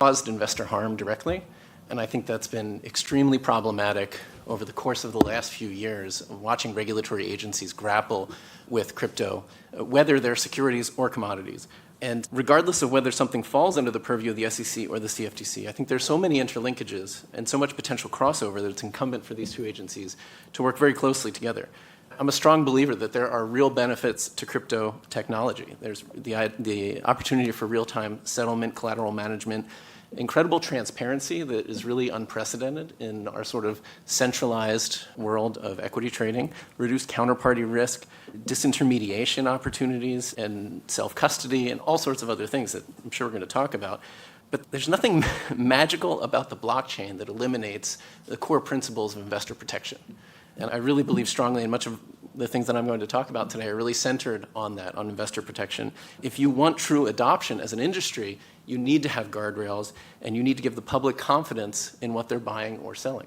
caused investor harm directly. And I think that's been extremely problematic over the course of the last few years, watching regulatory agencies grapple with crypto, whether they're securities or commodities. And regardless of whether something falls under the purview of the SEC or the CFTC, I think there's so many interlinkages and so much potential crossover that it's incumbent for these two agencies to work very closely together. I'm a strong believer that there are real benefits to crypto technology. There's the opportunity for real-time settlement, collateral management, incredible transparency that is really unprecedented in our sort of centralized world of equity trading, reduced counterparty risk, disintermediation opportunities, and self-custody, and all sorts of other things that I'm sure we're going to talk about. But there's nothing magical about the blockchain that eliminates the core principles of investor protection. And I really believe strongly in much of the things that I'm going to talk about today are really centered on that, on investor protection. If you want true adoption as an industry, you need to have guardrails, and you need to give the public confidence in what they're buying or selling.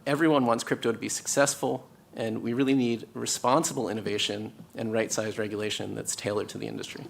Everyone wants crypto to be successful, and we really need responsible innovation and right-sized regulation that's tailored to the industry.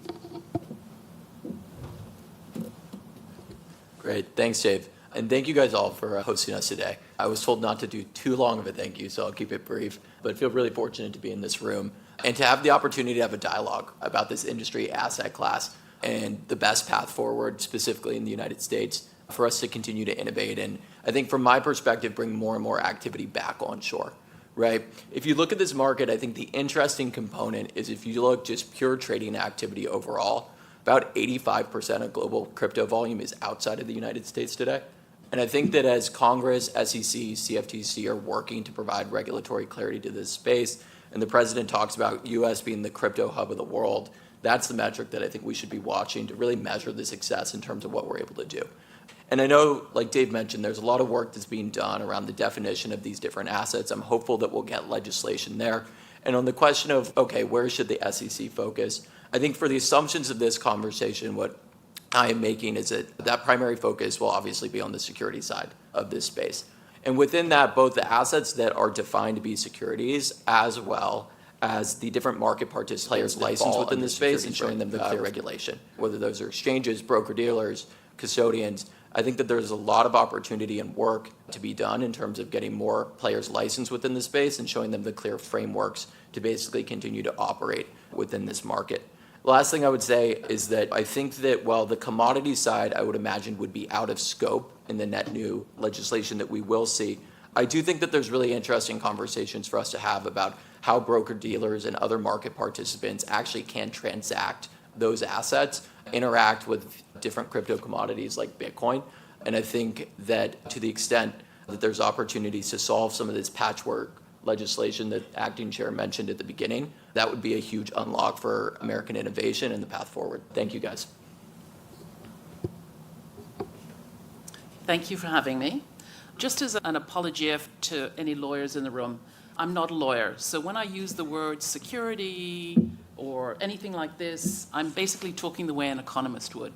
Great, thanks, Dave. And thank you guys all for hosting us today. I was told not to do too long of a thank you, so I'll keep it brief, but I feel really fortunate to be in this room and to have the opportunity to have a dialogue about this industry asset class and the best path forward, specifically in the United States, for us to continue to innovate and I think from my perspective, bring more and more activity back onshore, right? If you look at this market, I think the interesting component is if you look just pure trading activity overall, about 85% of global crypto volume is outside of the United States today. And I think that as Congress, SEC, CFTC are working to provide regulatory clarity to this space, and the president talks about US being the crypto hub of the world, that's the metric that I think we should be watching to really measure the success in terms of what we're able to do. And I know, like Dave mentioned, there's a lot of work that's being done around the definition of these different assets. I'm hopeful that we'll get legislation there. And on the question of, okay, where should the SEC focus? I think for the assumptions of this conversation, what I am making is that primary focus will obviously be on the security side of this space. And within that, both the assets that are defined to be securities as well as the different market participants licensed within the space and showing them the clear regulation, whether those are exchanges, broker-dealers, custodians. I think that there's a lot of opportunity and work to be done in terms of getting more players licensed within the space and showing them the clear frameworks to basically continue to operate within this market. The last thing I would say is that I think that while the commodity side, I would imagine, would be out of scope in the net new legislation that we will see, I do think that there's really interesting conversations for us to have about how broker-dealers and other market participants actually can transact those assets, interact with different crypto commodities like Bitcoin. And I think that to the extent that there's opportunities to solve some of this patchwork legislation that Acting Chair mentioned at the beginning, that would be a huge unlock for American innovation and the path forward. Thank you, guys. Thank you for having me. Just as an apology to any lawyers in the room, I'm not a lawyer. So when I use the word security or anything like this, I'm basically talking the way an economist would.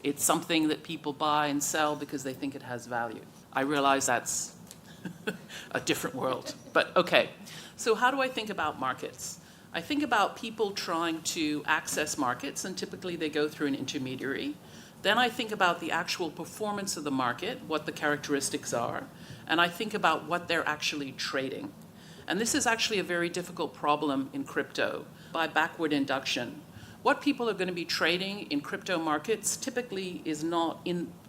It's something that people buy and sell because they think it has value. I realize that's a different world, but okay. So how do I think about markets? I think about people trying to access markets, and typically they go through an intermediary. Then I think about the actual performance of the market, what the characteristics are, and I think about what they're actually trading. And this is actually a very difficult problem in crypto by backward induction. What people are going to be trading in crypto markets typically is not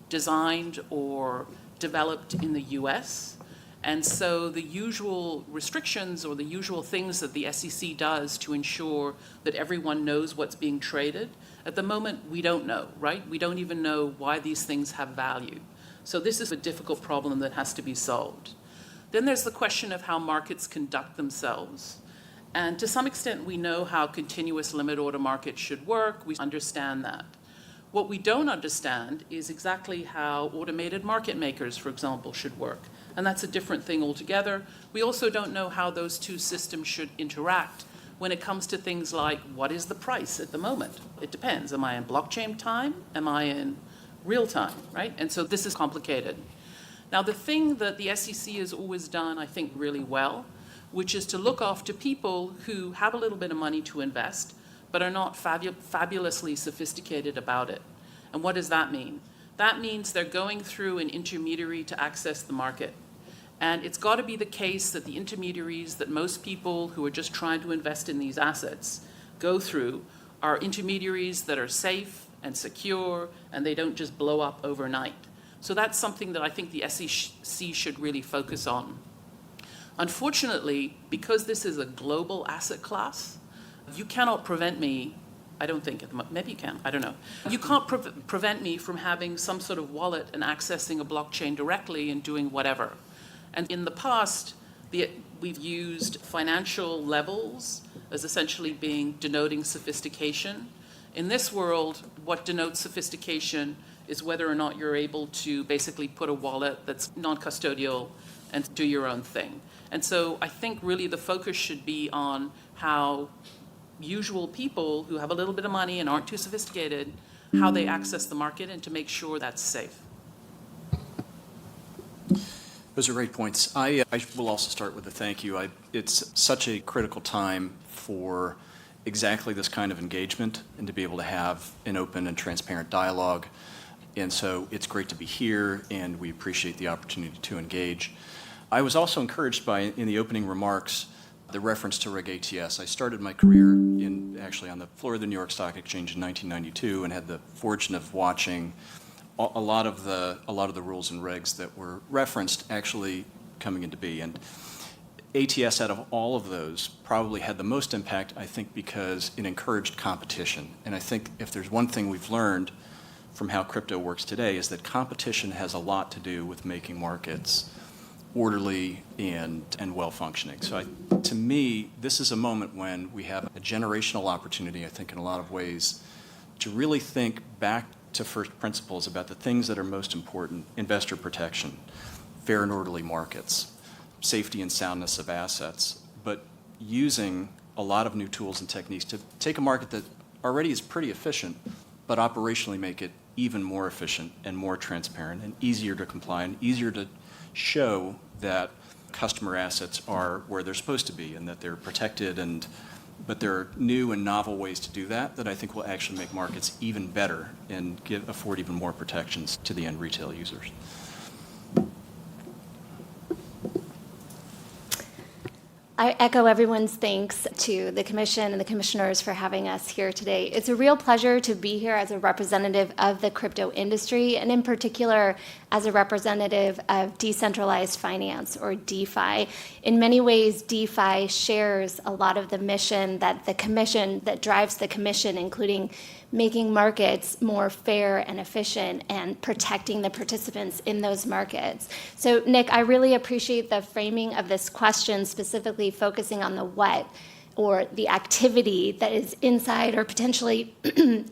designed or developed in the US. And so the usual restrictions or the usual things that the SEC does to ensure that everyone knows what's being traded, at the moment we don't know, right? We don't even know why these things have value. So this is a difficult problem that has to be solved. Then there's the question of how markets conduct themselves. And to some extent, we know how continuous limit order markets should work. We understand that. What we don't understand is exactly how automated market makers, for example, should work. And that's a different thing altogether. We also don't know how those two systems should interact when it comes to things like, what is the price at the moment? It depends. Am I in blockchain time? Am I in real time, right? And so this is complicated. Now, the thing that the SEC has always done, I think, really well, which is to look after people who have a little bit of money to invest, but are not fabulously sophisticated about it. And what does that mean? that means they're going through an intermediary to access the market. And it's got to be the case that the intermediaries that most people who are just trying to invest in these assets go through are intermediaries that are safe and secure, and they don't just blow up overnight. So that's something that I think the SEC should really focus on. Unfortunately, because this is a global asset class, you cannot prevent me, I don't think, maybe you can, I don't know. You can't prevent me from having some sort of wallet and accessing a blockchain directly and doing whatever. And in the past, we've used financial levels as essentially being denoting sophistication. In this world, what denotes sophistication is whether or not you're able to basically put a wallet that's non-custodial and do your own thing. And so I think really the focus should be on how usual people who have a little bit of money and aren't too sophisticated, how they access the market and to make sure that's safe. Those are great points. I will also start with a thank you. It's such a critical time for exactly this kind of engagement and to be able to have an open and transparent dialogue. And so it's great to be here, and we appreciate the opportunity to engage. I was also encouraged by, in the opening remarks, the reference to Reg ATS. I started my career actually on the floor of the New York Stock Exchange in 1992 and had the fortune of watching a lot of the rules and regs that were referenced actually coming into being. And ATS, out of all of those, probably had the most impact, I think, because it encouraged competition. And I think if there's one thing we've learned from how crypto works today is that competition has a lot to do with making markets orderly and well-functioning. So to me, this is a moment when we have a generational opportunity, I think, in a lot of ways, to really think back to first principles about the things that are most important: investor protection, fair and orderly markets, safety and soundness of assets, but using a lot of new tools and techniques to take a market that already is pretty efficient, but operationally make it even more efficient and more transparent and easier to comply and easier to show that customer assets are where they're supposed to be and that they're protected. But there are new and novel ways to do that I think will actually make markets even better and afford even more protections to the end retail users. I echo everyone's thanks to the Commission and the Commissioners for having us here today. It's a real pleasure to be here as a representative of the crypto industry, and in particular, as a representative of decentralized finance, or DeFi. In many ways, DeFi shares a lot of the mission that drives the Commission, including making markets more fair and efficient and protecting the participants in those markets. So, Nick, I really appreciate the framing of this question, specifically focusing on the what, or the activity that is inside or potentially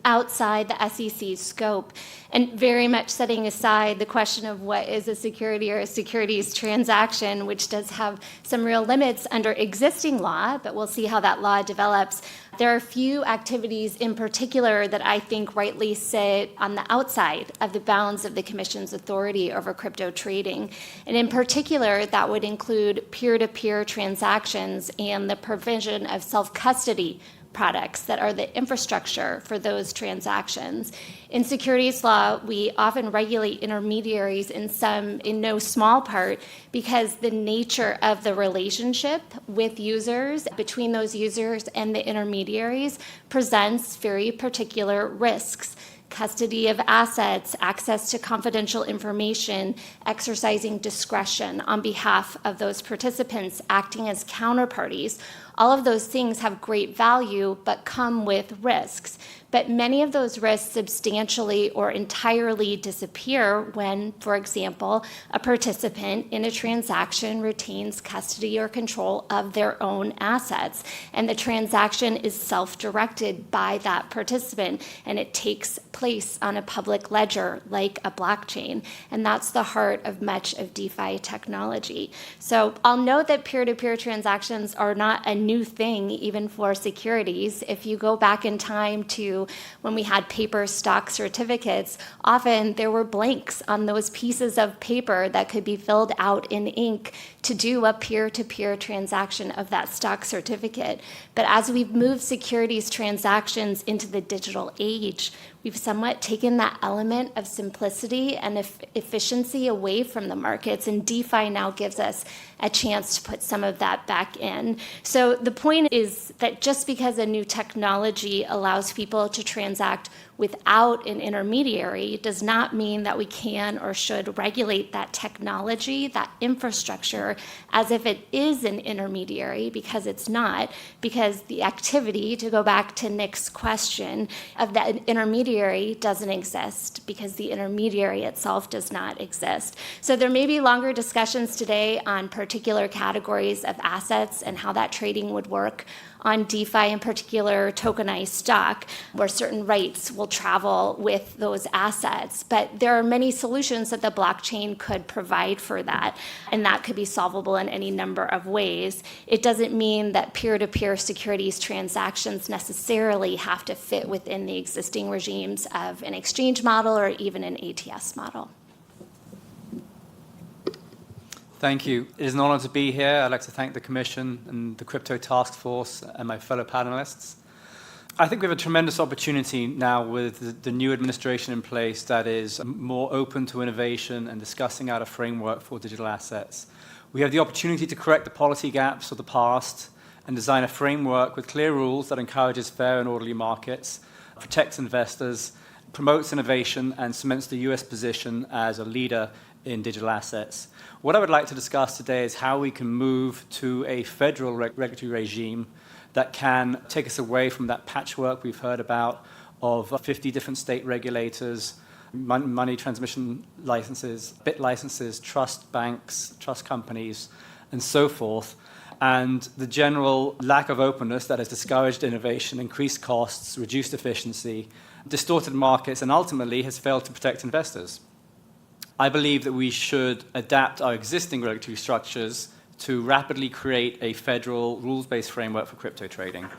outside the SEC's scope, and very much setting aside the question of what is a security or a securities transaction, which does have some real limits under existing law, but we'll see how that law develops. There are a few activities in particular that I think rightly sit on the outside of the bounds of the Commission's authority over crypto trading. And in particular, that would include peer-to-peer transactions and the provision of self-custody products that are the infrastructure for those transactions. In securities law, we often regulate intermediaries in no small part, because the nature of the relationship with users, between those users and the intermediaries, presents very particular risks. Custody of assets, access to confidential information, exercising discretion on behalf of those participants, acting as counterparties. All of those things have great value, but come with risks. But many of those risks substantially or entirely disappear when, for example, a participant in a transaction retains custody or control of their own assets, and the transaction is self-directed by that participant, and it takes place on a public ledger like a blockchain. And that's the heart of much of DeFi technology. So I'll note that peer-to-peer transactions are not a new thing, even for securities. If you go back in time to when we had paper stock certificates, often there were blanks on those pieces of paper that could be filled out in ink to do a peer-to-peer transaction of that stock certificate. But as we've moved securities transactions into the digital age, we've somewhat taken that element of simplicity and efficiency away from the markets, and DeFi now gives us a chance to put some of that back in. So the point is that just because a new technology allows people to transact without an intermediary does not mean that we can or should regulate that technology, that infrastructure, as if it is an intermediary, because it's not, because the activity, to go back to Nick's question, of that intermediary doesn't exist, because the intermediary itself does not exist. So there may be longer discussions today on particular categories of assets and how that trading would work on DeFi, in particular tokenized stock, where certain rights will travel with those assets. But there are many solutions that the blockchain could provide for that, and that could be solvable in any number of ways. It doesn't mean that peer-to-peer securities transactions necessarily have to fit within the existing regimes of an exchange model or even an ATS model. Thank you. It is an honor to be here. I'd like to thank the Commission and the Crypto Task Force and my fellow panelists. I think we have a tremendous opportunity now with the new administration in place that is more open to innovation and discussing out a framework for digital assets. We have the opportunity to correct the policy gaps of the past and design a framework with clear rules that encourages fair and orderly markets, protects investors, promotes innovation, and cements the US position as a leader in digital assets. What I would like to discuss today is how we can move to a federal regulatory regime that can take us away from that patchwork we've heard about of 50 different state regulators, money transmission licenses, bit licenses, trust banks, trust companies, and so forth, and the general lack of openness that has discouraged innovation, increased costs, reduced efficiency, distorted markets, and ultimately has failed to protect investors. I believe that we should adapt our existing regulatory structures to rapidly create a federal rules-based framework for crypto trading.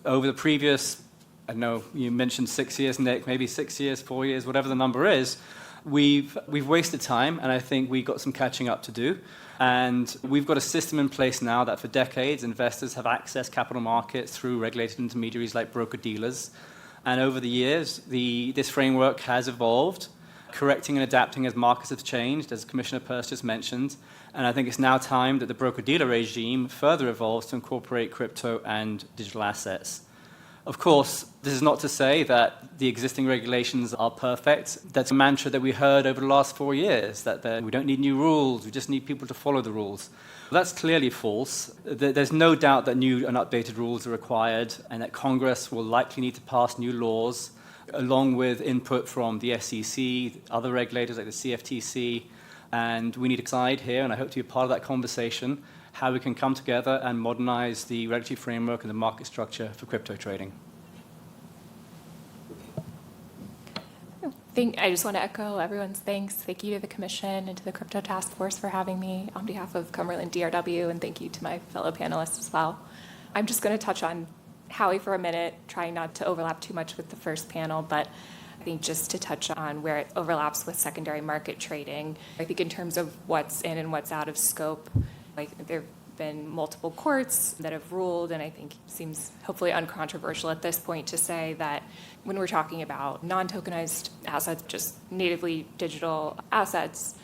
Over the previous, I know you mentioned 6 years, Nick, maybe 6 years, 4 years, whatever the number is, we've wasted time, and I think we've got some catching up to do. And we've got a system in place now that for decades, investors have accessed capital markets through regulated intermediaries like broker-dealers. And over the years, this framework has evolved, correcting and adapting as markets have changed, as Commissioner Peirce just mentioned. And I think it's now time that the broker-dealer regime further evolves to incorporate crypto and digital assets. Of course, this is not to say that the existing regulations are perfect. That's a mantra that we heard over the last 4 years, that we don't need new rules, we just need people to follow the rules. Well, that's clearly false. There's no doubt that new and updated rules are required, and that Congress will likely need to pass new laws along with input from the SEC, other regulators like the CFTC, and we need to decide here, and I hope to be a part of that conversation, how we can come together and modernize the regulatory framework and the market structure for crypto trading. I just want to echo everyone's thanks. Thank you to the Commission and to the Crypto Task Force for having me on behalf of Cumberland DRW, and thank you to my fellow panelists as well. I'm just going to touch on Howie for a minute, trying not to overlap too much with the first panel, but I think just to touch on where it overlaps with secondary market trading. I think in terms of what's in and what's out of scope, there have been multiple courts that have ruled, and I think it seems hopefully uncontroversial at this point to say that when we're talking about non-tokenized assets, just natively digital assets,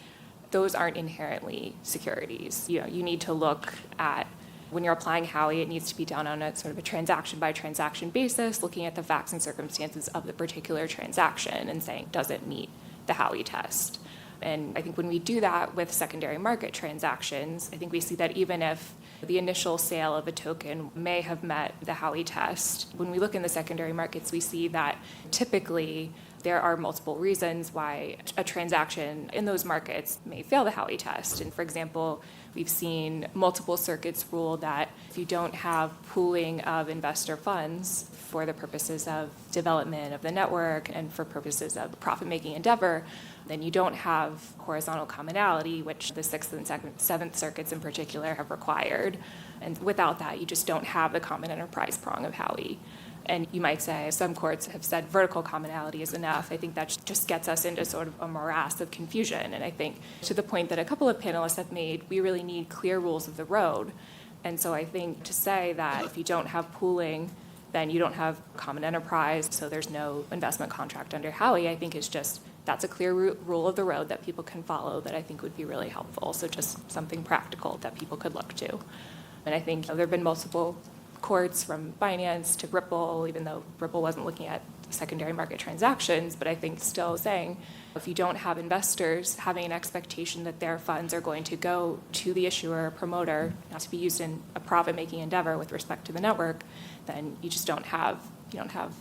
those aren't inherently securities. You need to look at, when you're applying Howie, it needs to be done on a sort of a transaction-by-transaction basis, looking at the facts and circumstances of the particular transaction and saying, does it meet the Howie test? And I think when we do that with secondary market transactions, I think we see that even if the initial sale of a token may have met the Howie test, when we look in the secondary markets, we see that typically there are multiple reasons why a transaction in those markets may fail the Howie test. And for example, we've seen multiple circuits rule that if you don't have pooling of investor funds for the purposes of development of the network and for purposes of profit-making endeavor, then you don't have horizontal commonality, which the Sixth and Seventh Circuits in particular have required. And without that, you just don't have the common enterprise prong of Howie. And you might say some courts have said vertical commonality is enough. I think that just gets us into sort of a morass of confusion. And I think to the point that a couple of panelists have made, we really need clear rules of the road. And so I think to say that if you don't have pooling then you don't have common enterprise, so there's no investment contract under Howie, I think is just, that's a clear rule of the road that people can follow that I think would be really helpful. So just something practical that people could look to. And I think there have been multiple courts from Binance to Ripple, even though Ripple wasn't looking at secondary market transactions, but I think still saying if you don't have investors having an expectation that their funds are going to go to the issuer or promoter, not to be used in a profit-making endeavor with respect to the network, then you just don't have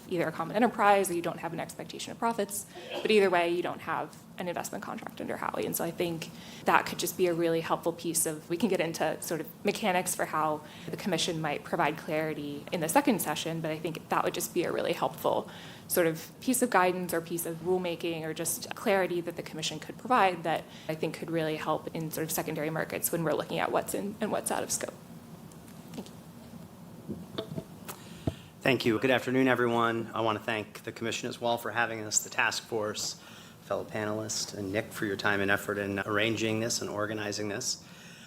either a common enterprise or you don't have an expectation of profits. But either way, you don't have an investment contract under Howie. And so I think that could just be a really helpful piece of, we can get into sort of mechanics for how the commission might provide clarity in the second session, but I think that would just be a really helpful sort of piece of guidance or piece of rulemaking or just clarity that the commission could provide that I think could really help in sort of secondary markets when we're looking at what's in and what's out of scope. Thank you. Thank you. Good afternoon, everyone. I want to thank the commission as well for having us, the task force, fellow panelists, and Nick for your time and effort in arranging this and organizing this.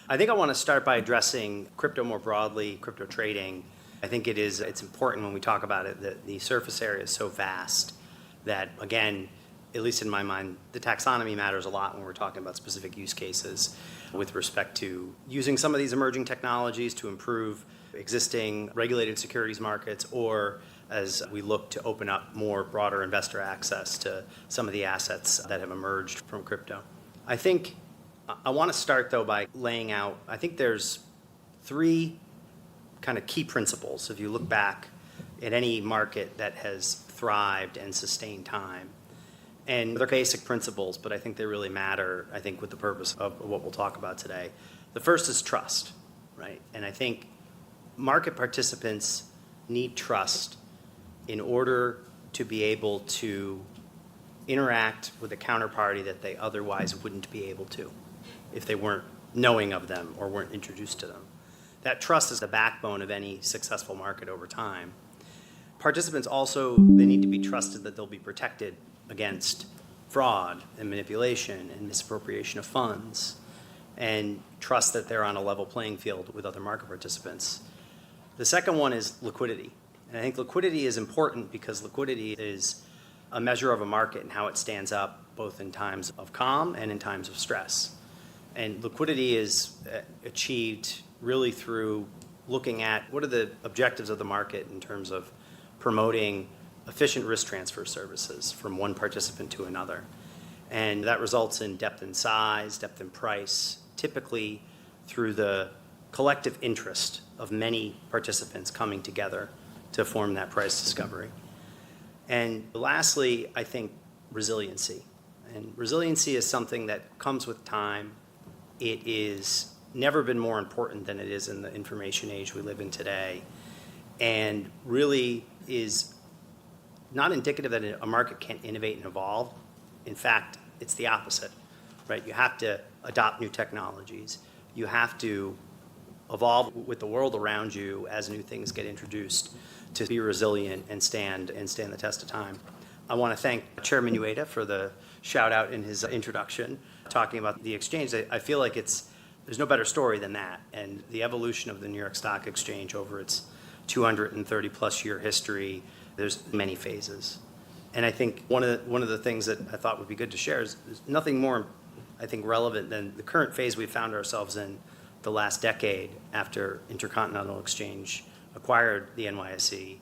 I think I want to start by addressing crypto more broadly, crypto trading. I think it's important when we talk about it that the surface area is so vast that, again, at least in my mind, the taxonomy matters a lot when we're talking about specific use cases with respect to using some of these emerging technologies to improve existing regulated securities markets, or as we look to open up more broader investor access to some of the assets that have emerged from crypto. I think I want to start, though, by laying out, I think there's three kind of key principles if you look back at any market that has thrived and sustained time. And they're basic principles, but I think they really matter, I think, with the purpose of what we'll talk about today. The first is trust, right? And I think market participants need trust in order to be able to interact with a counterparty that they otherwise wouldn't be able to if they weren't knowing of them or weren't introduced to them. That trust is the backbone of any successful market over time. Participants also, they need to be trusted that they'll be protected against fraud and manipulation and misappropriation of funds, and trust that they're on a level playing field with other market participants. The second one is liquidity. And I think liquidity is important because liquidity is a measure of a market and how it stands up both in times of calm and in times of stress. And liquidity is achieved really through looking at what are the objectives of the market in terms of promoting efficient risk transfer services from one participant to another. And that results in depth in size, depth in price, typically through the collective interest of many participants coming together to form that price discovery. And lastly, I think resiliency. And resiliency is something that comes with time. It is never been more important than it is in the information age we live in today, and really is not indicative that a market can't innovate and evolve. In fact, it's the opposite, right? You have to adopt new technologies. You have to evolve with the world around you as new things get introduced to be resilient and stand the test of time. I want to thank Chairman Ueda for the shout out in his introduction, talking about the exchange. I feel like there's no better story than that. And the evolution of the New York Stock Exchange over its 230 plus year history, there's many phases. And I think one of the things that I thought would be good to share is there's nothing more, I think, relevant than the current phase we found ourselves in the last decade after Intercontinental Exchange acquired the NYSE.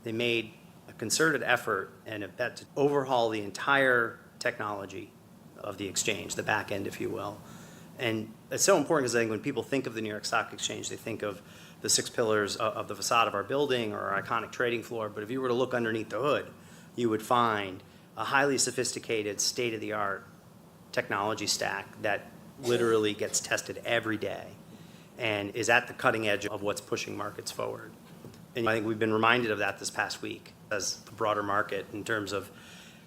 They made a concerted effort and a bet to overhaul the entire technology of the exchange, the back end, if you will. And it's so important because I think when people think of the New York Stock Exchange, they think of the six pillars of the facade of our building or our iconic trading floor. But if you were to look underneath the hood, you would find a highly sophisticated, state-of-the-art technology stack that literally gets tested every day and is at the cutting edge of what's pushing markets forward. And I think we've been reminded of that this past week as the broader market in terms of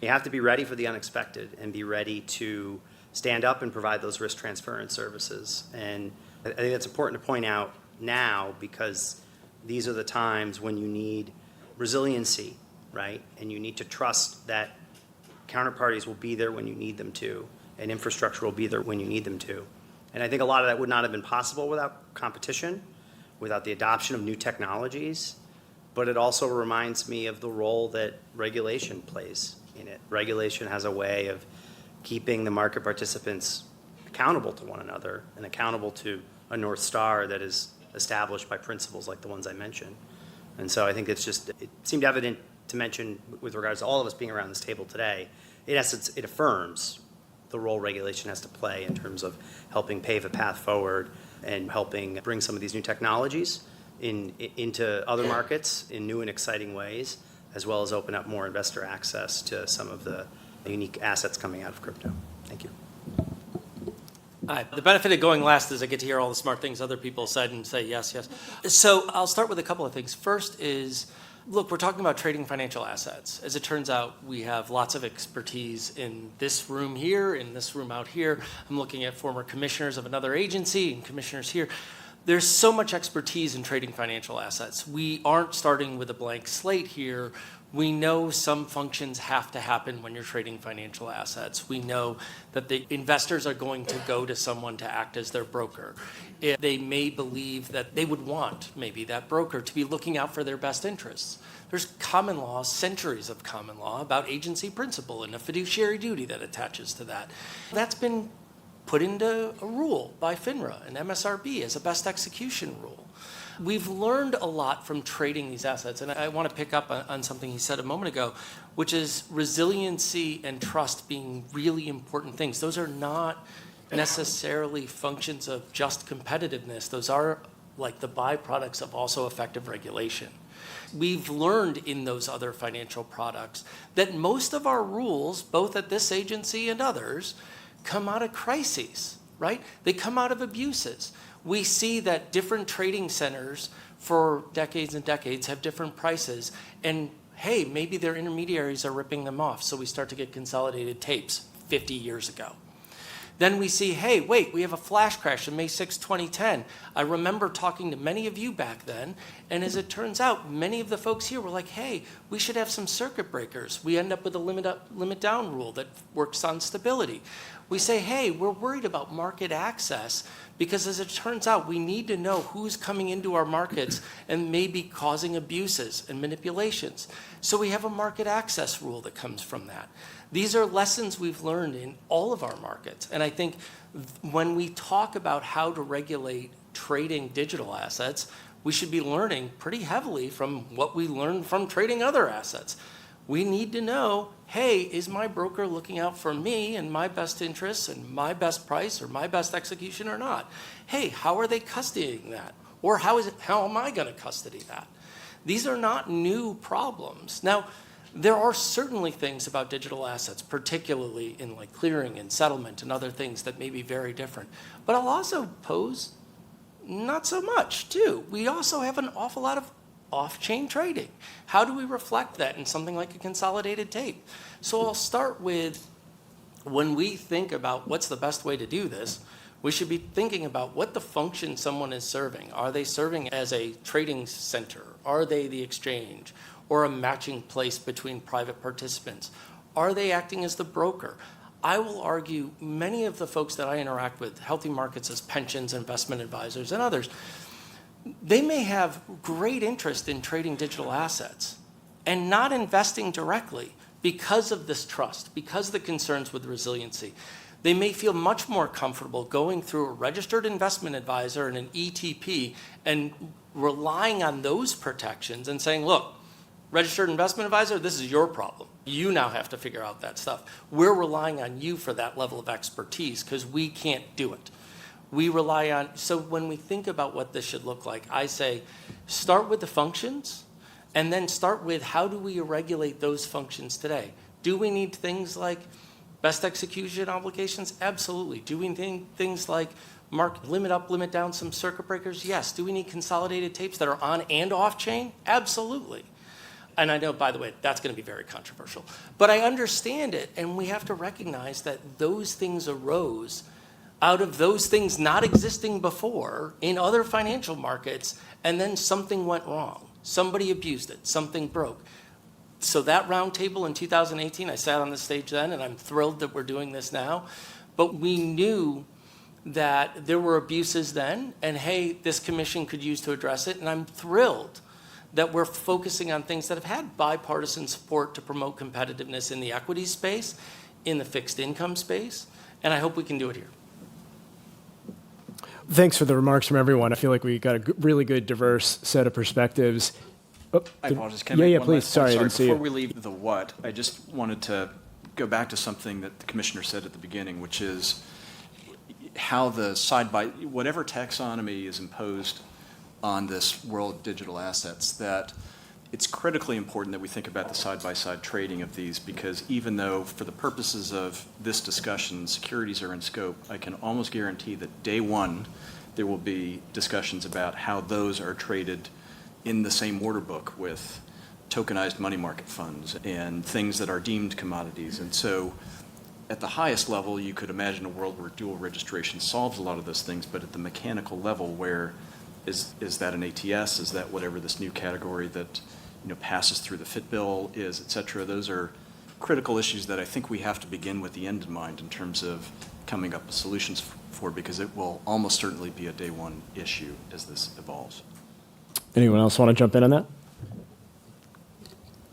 you have to be ready for the unexpected and be ready to stand up and provide those risk transference services. And I think that's important to point out now because these are the times when you need resiliency, right? And you need to trust that counterparties will be there when you need them to, and infrastructure will be there when you need them to. And I think a lot of that would not have been possible without competition, without the adoption of new technologies, but it also reminds me of the role that regulation plays in it. Regulation has a way of keeping the market participants accountable to one another and accountable to a North Star that is established by principles like the ones I mentioned. And so I think it seemed evident to mention with regards to all of us being around this table today, in essence, it affirms the role regulation has to play in terms of helping pave a path forward and helping bring some of these new technologies into other markets in new and exciting ways, as well as open up more investor access to some of the unique assets coming out of crypto. Thank you. The benefit of going last is I get to hear all the smart things other people said and say yes, yes. So I'll start with a couple of things. First is, look, we're talking about trading financial assets. As it turns out, we have lots of expertise in this room here, in this room out here. I'm looking at former commissioners of another agency and commissioners here. There's so much expertise in trading financial assets. We aren't starting with a blank slate here. We know some functions have to happen when you're trading financial assets. We know that the investors are going to go to someone to act as their broker. They may believe that they would want maybe that broker to be looking out for their best interests. There's common law, centuries of common law about agency principle and a fiduciary duty that attaches to that. That's been put into a rule by FINRA and MSRB as a best execution rule. We've learned a lot from trading these assets, and I want to pick up on something he said a moment ago, which is resiliency and trust being really important things. Those are not necessarily functions of just competitiveness. Those are like the byproducts of also effective regulation. We've learned in those other financial products that most of our rules, both at this agency and others, come out of crises, right? They come out of abuses. We see that different trading centers for decades and decades have different prices, and hey, maybe their intermediaries are ripping them off, so we start to get consolidated tapes 50 years ago. Then we see, hey, wait, we have a flash crash on May 6, 2010. I remember talking to many of you back then, and as it turns out, many of the folks here were like, hey, we should have some circuit breakers. We end up with a limit down rule that works on stability. We say, hey, we're worried about market access because as it turns out, we need to know who's coming into our markets and maybe causing abuses and manipulations. So we have a market access rule that comes from that. These are lessons we've learned in all of our markets. And I think when we talk about how to regulate trading digital assets, we should be learning pretty heavily from what we learned from trading other assets. We need to know, hey, is my broker looking out for me and my best interests and my best price or my best execution or not? Hey, how are they custodying that? Or how am I going to custody that? These are not new problems. Now, there are certainly things about digital assets, particularly in like clearing and settlement and other things that may be very different. But I'll also pose not so much, too. We also have an awful lot of off-chain trading. How do we reflect that in something like a consolidated tape? So I'll start with, when we think about what's the best way to do this, we should be thinking about what the function someone is serving. Are they serving as a trading center? Are they the exchange? Or a matching place between private participants? Are they acting as the broker? I will argue many of the folks that I interact with, Healthy Markets as pensions, investment advisors, and others, they may have great interest in trading digital assets and not investing directly because of this trust, because of the concerns with resiliency. They may feel much more comfortable going through a registered investment advisor and an ETP and relying on those protections and saying, look, registered investment advisor, this is your problem. You now have to figure out that stuff. We're relying on you for that level of expertise because we can't do it. We rely on, so when we think about what this should look like, I say start with the functions and then start with how do we regulate those functions today? Do we need things like best execution obligations? Absolutely. Do we need things like limit up, limit down some circuit breakers? Yes. Do we need consolidated tapes that are on and off chain? Absolutely. And I know, by the way, that's going to be very controversial. But I understand it, and we have to recognize that those things arose out of those things not existing before in other financial markets, and then something went wrong. Somebody abused it. Something broke. So that roundtable in 2018, I sat on the stage then, and I'm thrilled that we're doing this now. But we knew that there were abuses then, and hey, this commission could use to address it, and I'm thrilled that we're focusing on things that have had bipartisan support to promote competitiveness in the equity space, in the fixed income space, and I hope we can do it here. Thanks for the remarks from everyone. I feel like we got a really good, diverse set of perspectives. Oh, I apologize. Can I make yeah, one please. last point? Sorry, I didn't see Before you. we leave the what, I just wanted to go back to something that the commissioner said at the beginning, which is how the whatever taxonomy is imposed on this world of digital assets, that it's critically important that we think about the side-by-side trading of these, because even though for the purposes of this discussion, securities are in scope, I can almost guarantee that day one, there will be discussions about how those are traded in the same order book with tokenized money market funds and things that are deemed commodities. And so at the highest level, you could imagine a world where dual registration solves a lot of those things, but at the mechanical level, where is that an ATS? Is that whatever this new category that passes through the FIT bill is, et cetera? Those are critical issues that I think we have to begin with the end in mind in terms of coming up with solutions for, because it will almost certainly be a day one issue as this evolves. Anyone else want to jump in on that?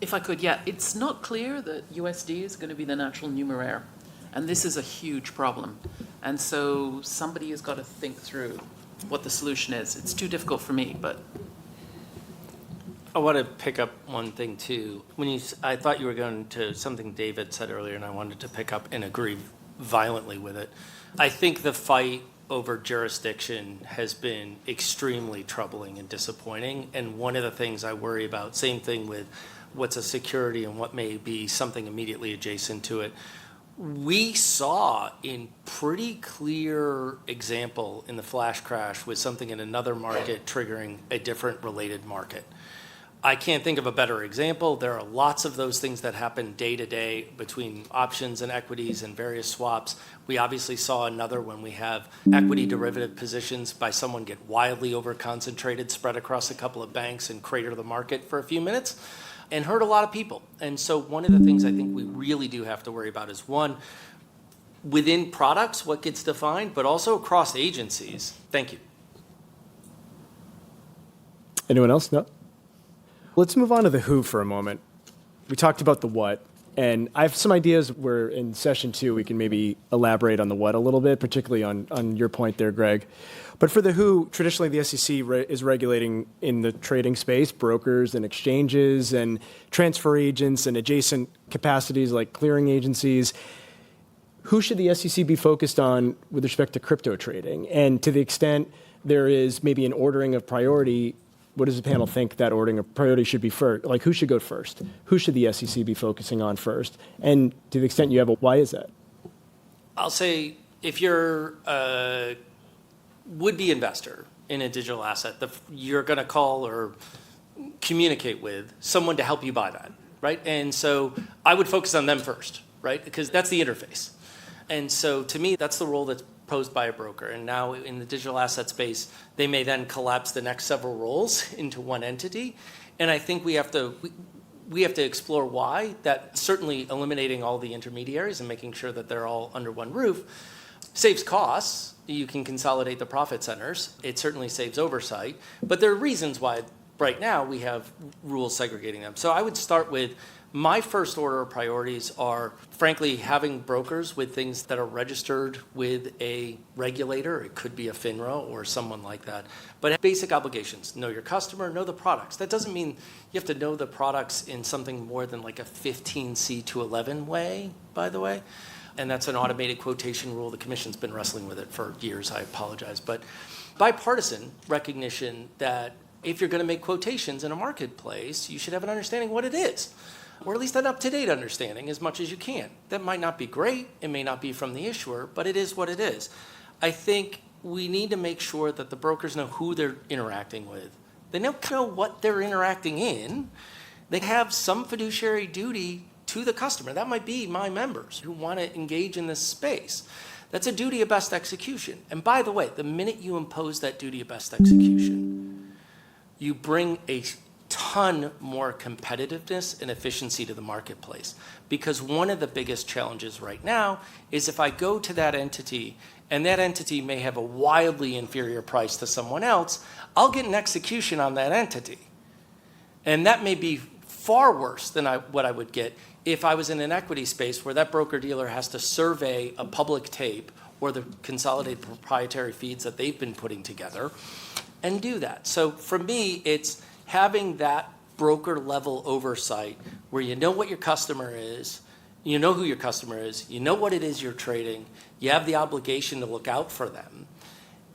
If I could, yeah, it's not clear that USD is going to be the natural numeraire, and this is a huge problem. And so somebody has got to think through what the solution is. It's too difficult for me, but I want to pick up one thing too. I thought you were going to something David said earlier, and I wanted to pick up and agree violently with it. I think the fight over jurisdiction has been extremely troubling and disappointing. And one of the things I worry about, same thing with what's a security and what may be something immediately adjacent to it. We saw in pretty clear example in the flash crash with something in another market triggering a different related market. I can't think of a better example. There are lots of those things that happen day to day between options and equities and various swaps. We obviously saw another when we have equity derivative positions by someone get wildly over-concentrated, spread across a couple of banks and crater the market for a few minutes and hurt a lot of people. And so one of the things I think we really do have to worry about is, one, within products, what gets defined, but also across agencies. Thank you. Anyone else? No? Let's move on to the who for a moment. We talked about the what, and I have some ideas where in session 2 we can maybe elaborate on the what a little bit, particularly on your point there, Greg. But for the who, traditionally the SEC is regulating in the trading space, brokers and exchanges and transfer agents and adjacent capacities like clearing agencies. Who should the SEC be focused on with respect to crypto trading? And to the extent there is maybe an ordering of priority, what does the panel think that ordering of priority should be first? Like, who should go first? Who should the SEC be focusing on first? And to the extent you have why is that? I'll say if you're a would-be investor in a digital asset, you're going to call or communicate with someone to help you buy that, right? And so I would focus on them first, right? Because that's the interface. And so to me, that's the role that's posed by a broker. And now in the digital asset space, they may then collapse the next several roles into one entity. And I think we have to explore why. That certainly eliminating all the intermediaries and making sure that they're all under one roof saves costs. You can consolidate the profit centers. It certainly saves oversight. But there are reasons why right now we have rules segregating them. So I would start with my first order of priorities are, frankly, having brokers with things that are registered with a regulator. It could be a FINRA or someone like that. But basic obligations, know your customer, know the products. That doesn't mean you have to know the products in something more than like a 15C to 11 way, by the way. And that's an automated quotation rule. The commission's been wrestling with it for years. I apologize. But bipartisan recognition that if you're going to make quotations in a marketplace, you should have an understanding what it is, or at least an up-to-date understanding as much as you can. That might not be great. It may not be from the issuer, but it is what it is. I think we need to make sure that the brokers know who they're interacting with. They know what they're interacting in. They have some fiduciary duty to the customer. That might be my members who want to engage in this space. That's a duty of best execution. And by the way, the minute you impose that duty of best execution, you bring a ton more competitiveness and efficiency to the marketplace. Because one of the biggest challenges right now is if I go to that entity and that entity may have a wildly inferior price to someone else, I'll get an execution on that entity. And that may be far worse than what I would get if I was in an equity space where that broker-dealer has to survey a public tape or the consolidated proprietary feeds that they've been putting together and do that. So for me, it's having that broker-level oversight where you know what your customer is, you know who your customer is, you know what it is you're trading, you have the obligation to look out for them,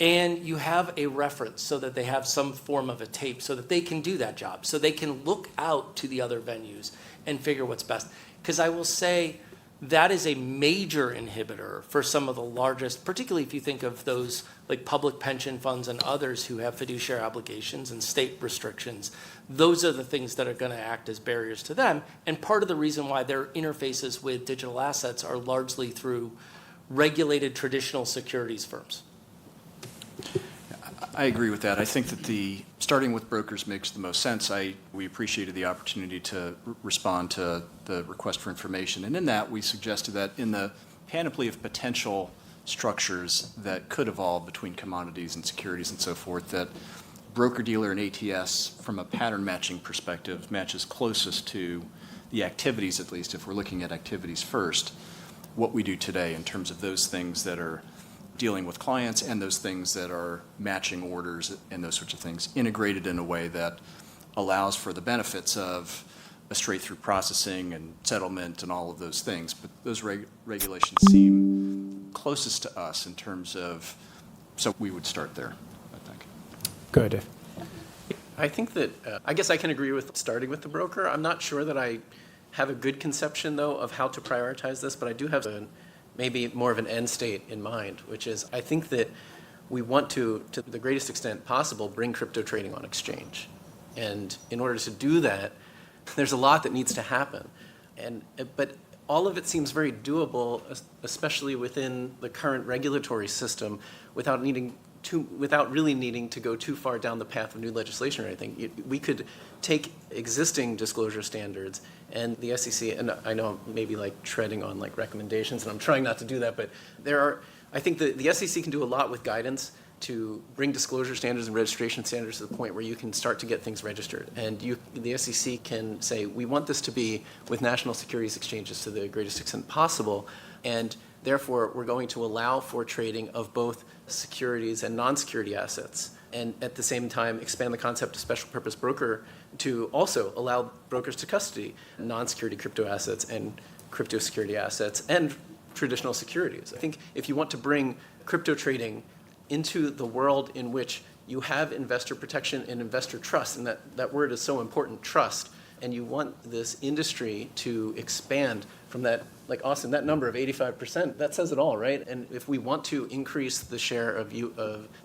and you have a reference so that they have some form of a tape so that they can do that job, so they can look out to the other venues and figure what's best. Because I will say that is a major inhibitor for some of the largest, particularly if you think of those like public pension funds and others who have fiduciary obligations and state restrictions. Those are the things that are going to act as barriers to them. And part of the reason why their interfaces with digital assets are largely through regulated traditional securities firms. I agree with that. I think that starting with brokers makes the most sense. We appreciated the opportunity to respond to the request for information. And in that, we suggested that in the panoply of potential structures that could evolve between commodities and securities and so forth, that broker-dealer and ATS, from a pattern matching perspective, matches closest to the activities, at least if we're looking at activities first, what we do today in terms of those things that are dealing with clients and those things that are matching orders and those sorts of things, integrated in a way that allows for the benefits of a straight-through processing and settlement and all of those things. But those regulations seem closest to us in terms of, so we would start there, I think. Go ahead, Dave. I think that, I guess I can agree with starting with the broker. I'm not sure that I have a good conception, though, of how to prioritize this, but I do have maybe more of an end state in mind, which is I think that we want to the greatest extent possible, bring crypto trading on exchange. And in order to do that, there's a lot that needs to happen. But all of it seems very doable, especially within the current regulatory system, without really needing to go too far down the path of new legislation or anything. We could take existing disclosure standards and the SEC, and I know I'm maybe like treading on like recommendations, and I'm trying not to do that, but I think the SEC can do a lot with guidance to bring disclosure standards and registration standards to the point where you can start to get things registered. And the SEC can say, we want this to be with national securities exchanges to the greatest extent possible, and therefore we're going to allow for trading of both securities and non-security assets, and at the same time expand the concept of special purpose broker to also allow brokers to custody non-security crypto assets and crypto security assets and traditional securities. I think if you want to bring crypto trading into the world in which you have investor protection and investor trust, and that word is so important, trust, and you want this industry to expand from that, like Austin, that number of 85%, that says it all, right? And if we want to increase the share of the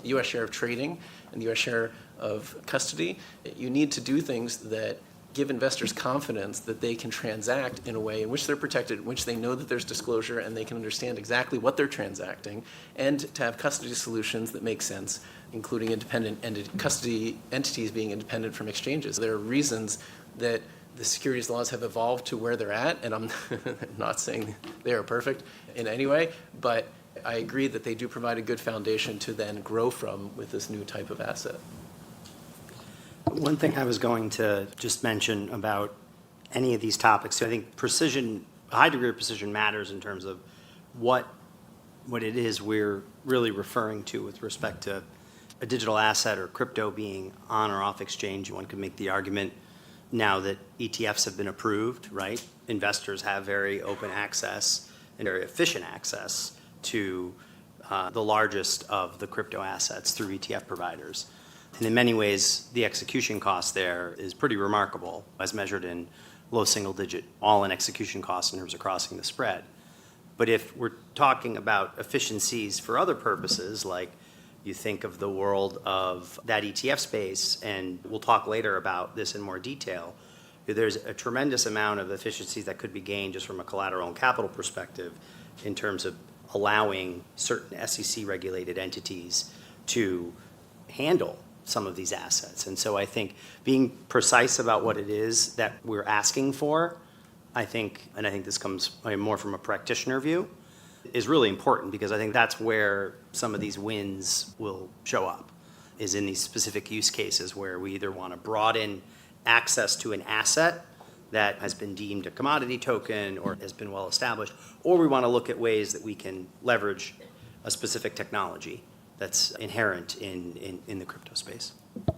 U.S. share of trading and the U.S. share of custody, you need to do things that give investors confidence that they can transact in a way in which they're protected, in which they know that there's disclosure and they can understand exactly what they're transacting, and to have custody solutions that make sense, including independent custody entities being independent from exchanges. There are reasons that the securities laws have evolved to where they're at, and I'm not saying they are perfect in any way, but I agree that they do provide a good foundation to then grow from with this new type of asset. One thing I was going to just mention about any of these topics, I think precision, a high degree of precision matters in terms of what it is we're really referring to with respect to a digital asset or crypto being on or off exchange. One could make the argument now that ETFs have been approved, right? Investors have very open access and very efficient access to the largest of the crypto assets through ETF providers. And in many ways, the execution cost there is pretty remarkable, as measured in low single-digit all-in execution costs in terms of crossing the spread. But if we're talking about efficiencies for other purposes, like you think of the world of that ETF space, and we'll talk later about this in more detail, there's a tremendous amount of efficiencies that could be gained just from a collateral and capital perspective in terms of allowing certain SEC-regulated entities to handle some of these assets. And so I think being precise about what it is that we're asking for, I think this comes more from a practitioner view, is really important, because I think that's where some of these wins will show up, is in these specific use cases where we either want to broaden access to an asset that has been deemed a commodity token or has been well established, or we want to look at ways that we can leverage a specific technology that's inherent in the crypto space.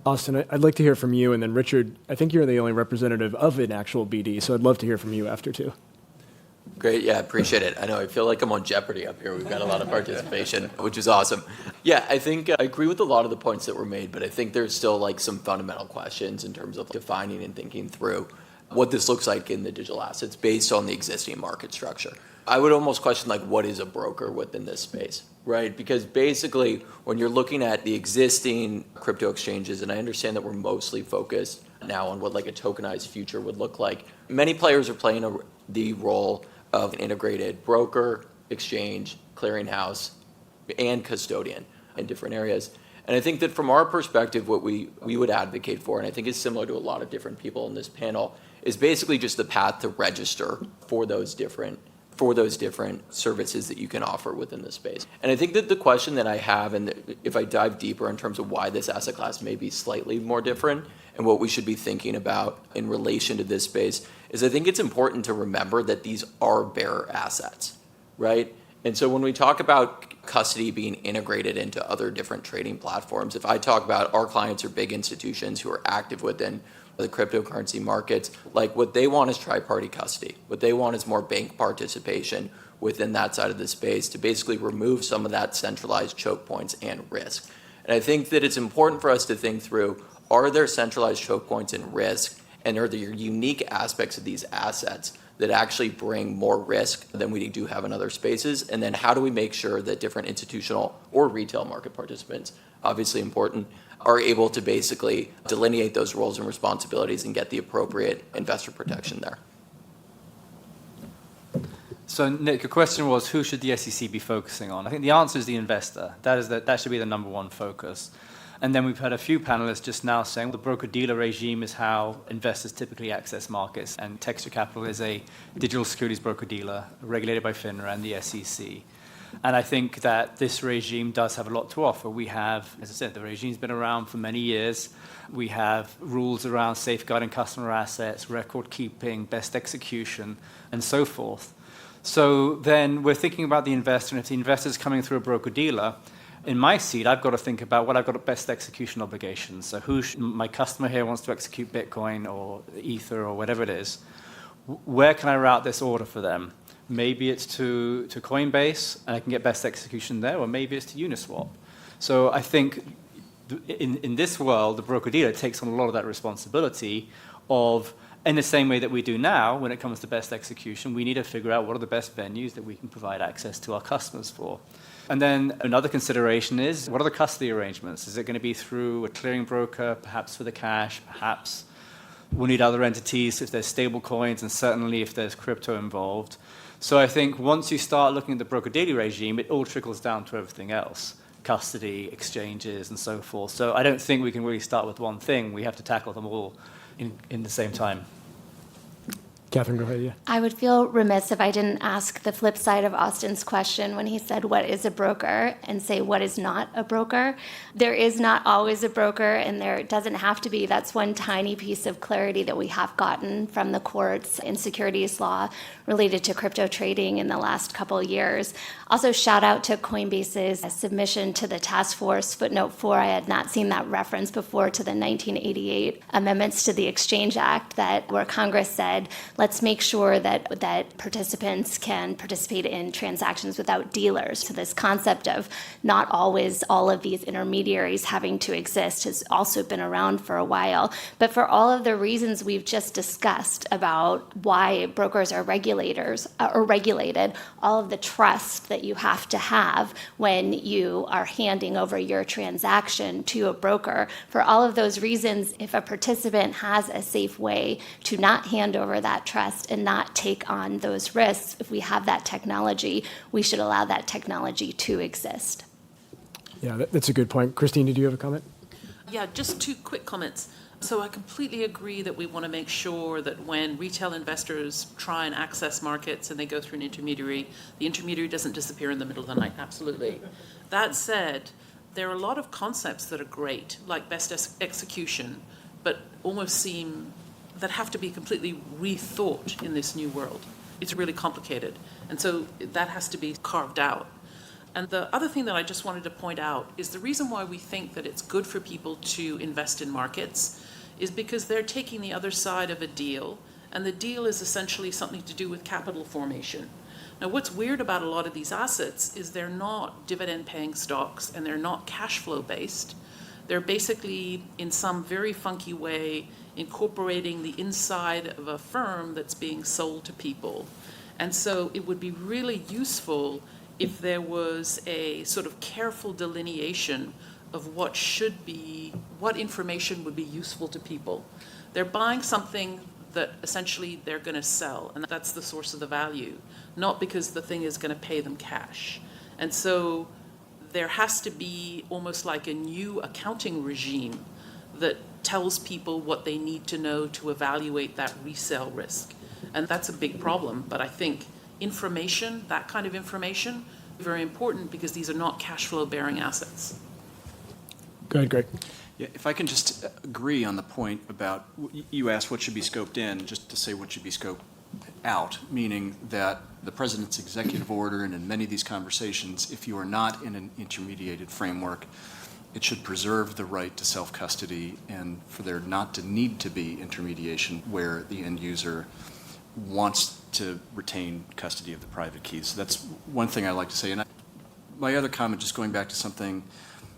Austin, I'd like to hear from you, and then Richard, I think you're the only representative of an actual BD, so I'd love to hear from you after too. Great, yeah, appreciate it. I know, I feel like I'm on Jeopardy up here. We've got a lot of participation, which is awesome. Yeah, I think I agree with a lot of the points that were made, but I think there's still like some fundamental questions in terms of defining and thinking through what this looks like in the digital assets based on the existing market structure. I would almost question like what is a broker within this space, right? Because basically when you're looking at the existing crypto exchanges, and I understand that we're mostly focused now on what like a tokenized future would look like, many players are playing the role of an integrated broker, exchange, clearinghouse, and custodian in different areas. And I think that from our perspective, what we would advocate for, and I think is similar to a lot of different people in this panel, is basically just the path to register for those different services that you can offer within the space. And I think that the question that I have, and if I dive deeper in terms of why this asset class may be slightly more different and what we should be thinking about in relation to this space, is I think it's important to remember that these are bearer assets, right? And so when we talk about custody being integrated into other different trading platforms, if I talk about our clients are big institutions who are active within the cryptocurrency markets, like what they want is tri-party custody. What they want is more bank participation within that side of the space to basically remove some of that centralized choke points and risk. And I think that it's important for us to think through, are there centralized choke points and risk, and are there unique aspects of these assets that actually bring more risk than we do have in other spaces? And then how do we make sure that different institutional or retail market participants, obviously important, are able to basically delineate those roles and responsibilities and get the appropriate investor protection there? So, Nick, your question was, who should the SEC be focusing on? I think the answer is the investor. That should be the number one focus. And then we've had a few panelists just now saying the broker-dealer regime is how investors typically access markets, and Texture Capital is a digital securities broker-dealer regulated by FINRA and the SEC. And I think that this regime does have a lot to offer. We have, as I said, the regime's been around for many years. We have rules around safeguarding customer assets, record keeping, best execution, and so forth. So then we're thinking about the investor, and if the investor is coming through a broker-dealer, in my seat, I've got to think about what I've got best execution obligations. So my customer here wants to execute Bitcoin or Ether or whatever it is. Where can I route this order for them? Maybe it's to Coinbase, and I can get best execution there, or maybe it's to Uniswap. So I think in this world, the broker-dealer takes on a lot of that responsibility of, in the same way that we do now, when it comes to best execution, we need to figure out what are the best venues that we can provide access to our customers for. And then another consideration is, what are the custody arrangements? Is it going to be through a clearing broker, perhaps for the cash, perhaps we'll need other entities if there's stable coins, and certainly if there's crypto involved. So I think once you start looking at the broker-dealer regime, it all trickles down to everything else, custody, exchanges, and so forth. So I don't think we can really start with one thing. We have to tackle them all in the same time. Catherine, go ahead, yeah. I would feel remiss if I didn't ask the flip side of Austin's question when he said, what is a broker, and say, what is not a broker? There is not always a broker, and there doesn't have to be. That's one tiny piece of clarity that we have gotten from the courts in securities law related to crypto trading in the last couple of years. Also, shout out to Coinbase's submission to the task force, footnote 4. I had not seen that reference before to the 1988 amendments to the Exchange Act, where Congress said, let's make sure that participants can participate in transactions without dealers. So this concept of not always all of these intermediaries having to exist has also been around for a while. But for all of the reasons we've just discussed about why brokers are regulated, all of the trust that you have to have when you are handing over your transaction to a broker, for all of those reasons, if a participant has a safe way to not hand over that trust and not take on those risks, if we have that technology, we should allow that technology to exist. Yeah, that's a good point. Christine, did you have a comment? Yeah, just two quick comments. So I completely agree that we want to make sure that when retail investors try and access markets and they go through an intermediary, the intermediary doesn't disappear in the middle of the night. Absolutely. That said, there are a lot of concepts that are great, like best execution, but almost seem that have to be completely rethought in this new world. It's really complicated. And so that has to be carved out. And the other thing that I just wanted to point out is the reason why we think that it's good for people to invest in markets is because they're taking the other side of a deal, and the deal is essentially something to do with capital formation. Now, what's weird about a lot of these assets is they're not dividend-paying stocks and they're not cash flow based. They're basically, in some very funky way, incorporating the inside of a firm that's being sold to people. And so it would be really useful if there was a sort of careful delineation of what information would be useful to people. They're buying something that essentially they're going to sell, and that's the source of the value, not because the thing is going to pay them cash. And so there has to be almost like a new accounting regime that tells people what they need to know to evaluate that resale risk. And that's a big problem, but I think information, that kind of information, very important because these are not cash flow bearing assets. Go ahead, Greg. Yeah, if I can just agree on the point about, you asked what should be scoped in, just to say what should be scoped out, meaning that the president's executive order and in many of these conversations, if you are not in an intermediated framework, it should preserve the right to self-custody and for there not to need to be intermediation where the end user wants to retain custody of the private keys. So that's one thing I like to say. And my other comment, just going back to something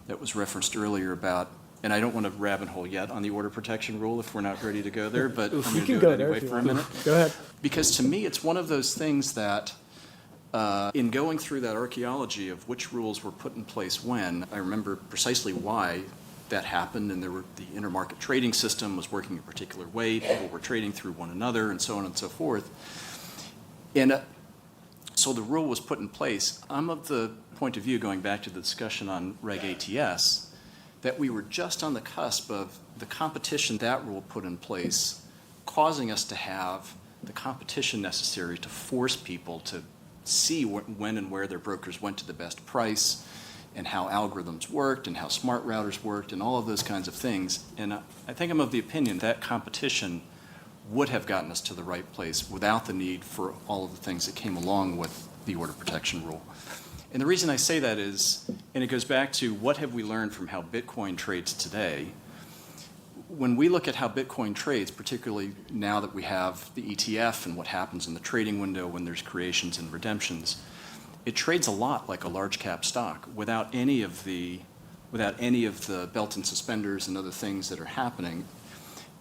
that was referenced earlier about, and I don't want to rabbit hole yet on the order protection rule if we're not ready to go there, but I'm going to do it anyway for a minute. Go ahead. Because to me, it's one of those things that in going through that archaeology of which rules were put in place when, I remember precisely why that happened, and the intermarket trading system was working a particular way, people were trading through one another, and so on and so forth. And so the rule was put in place. I'm of the point of view, going back to the discussion on Reg ATS, that we were just on the cusp of the competition that rule put in place, causing us to have the competition necessary to force people to see when and where their brokers went to the best price, and how algorithms worked, and how smart routers worked, and all of those kinds of things. And I think I'm of the opinion that competition would have gotten us to the right place without the need for all of the things that came along with the order protection rule. And the reason I say that is, and it goes back to what have we learned from how Bitcoin trades today. When we look at how Bitcoin trades, particularly now that we have the ETF and what happens in the trading window when there's creations and redemptions, it trades a lot like a large cap stock without any of the belt and suspenders and other things that are happening.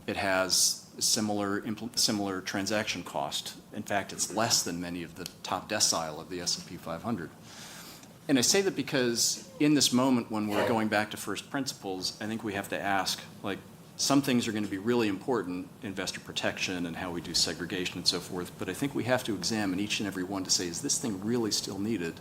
It has similar transaction cost. In fact, it's less than many of the top decile of the S&P 500. And I say that because in this moment when we're going back to first principles, I think we have to ask, like, some things are going to be really important, investor protection and how we do segregation and so forth, but I think we have to examine each and every one to say, is this thing really still needed?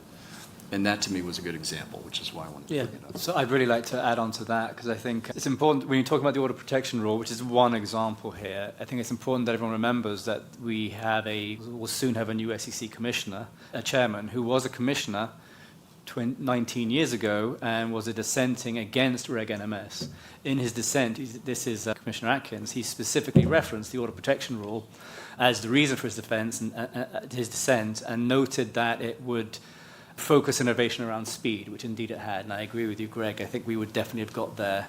And that to me was a good example, which is why I wanted to bring it up. So I'd really like to add on to that because I think it's important when you talk about the order protection rule, which is one example here. I think it's important that everyone remembers that we'll soon have a new SEC commissioner, a chairman, who was a commissioner 19 years ago and was a dissenting against Reg NMS. In his dissent, this is Commissioner Atkins, he specifically referenced the order protection rule as the reason for his defense and his dissent, and noted that it would focus innovation around speed, which indeed it had. And I agree with you, Greg. I think we would definitely have got there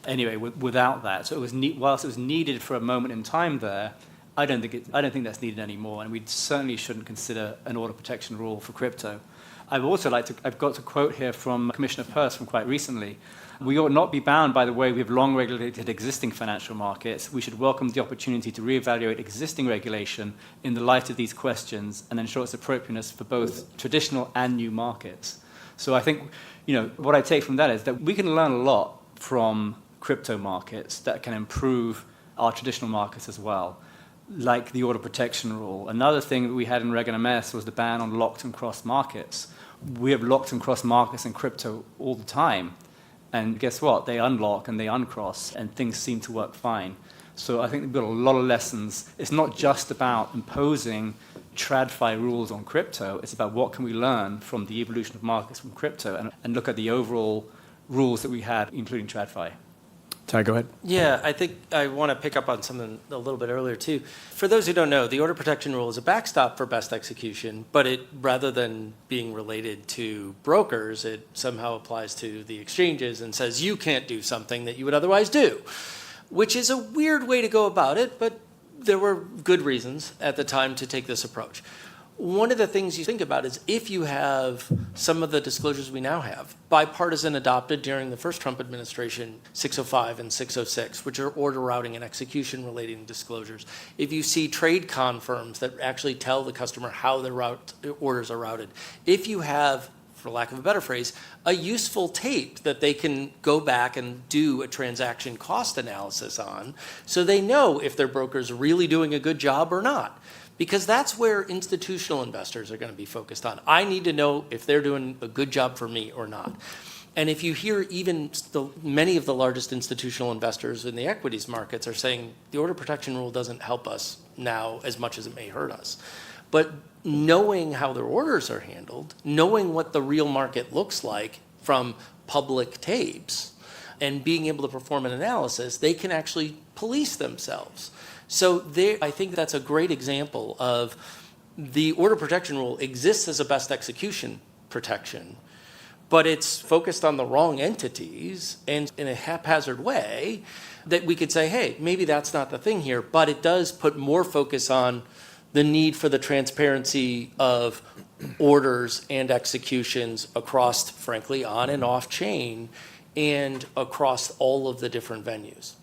anyway without that. So it was whilst it was needed for a moment in time there, I don't think that's needed anymore, and we certainly shouldn't consider an order protection rule for crypto. I've got a quote here from Commissioner Peirce from quite recently. We ought not be bound by the way we have long regulated existing financial markets. We should welcome the opportunity to reevaluate existing regulation in the light of these questions and ensure its appropriateness for both traditional and new markets. So I think, what I take from that is that we can learn a lot from crypto markets that can improve our traditional markets as well, like the order protection rule. Another thing that we had in Reg NMS was the ban on locked and crossed markets. We have locked and crossed markets in crypto all the time. And guess what? They unlock and they uncross, and things seem to work fine. So I think we've got a lot of lessons. It's not just about imposing TradFi rules on crypto. It's about what can we learn from the evolution of markets from crypto and look at the overall rules that we had, including TradFi. Ty, go ahead. Yeah, I think I want to pick up on something a little bit earlier too. For those who don't know, the order protection rule is a backstop for best execution, but it, rather than being related to brokers, it somehow applies to the exchanges and says you can't do something that you would otherwise do, which is a weird way to go about it, but there were good reasons at the time to take this approach. One of the things you think about is if you have some of the disclosures we now have, bipartisan adopted during the first Trump administration, 605 and 606, which are order routing and execution relating disclosures. If you see trade confirms that actually tell the customer how their orders are routed. If you have, for lack of a better phrase, a useful tape that they can go back and do a transaction cost analysis on so they know if their broker's really doing a good job or not. Because that's where institutional investors are going to be focused on. I need to know if they're doing a good job for me or not. And if you hear even many of the largest institutional investors in the equities markets are saying the order protection rule doesn't help us now as much as it may hurt us. But knowing how their orders are handled, knowing what the real market looks like from public tapes, and being able to perform an analysis, they can actually police themselves. So I think that's a great example of the order protection rule exists as a best execution protection, but it's focused on the wrong entities and in a haphazard way that we could say, hey, maybe that's not the thing here, but it does put more focus on the need for the transparency of orders and executions across, frankly, on and off chain and across all of the different venues.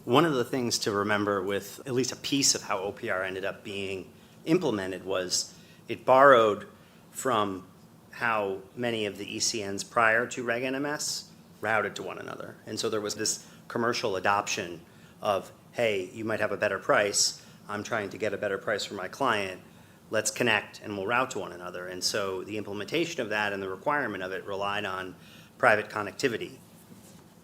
One of the things to remember with at least a piece of how OPR ended up being implemented was it borrowed from how many of the ECNs prior to Reg NMS routed to one another. And so there was this commercial adoption of, hey, you might have a better price. I'm trying to get a better price for my client. Let's connect and we'll route to one another. And so the implementation of that and the requirement of it relied on private connectivity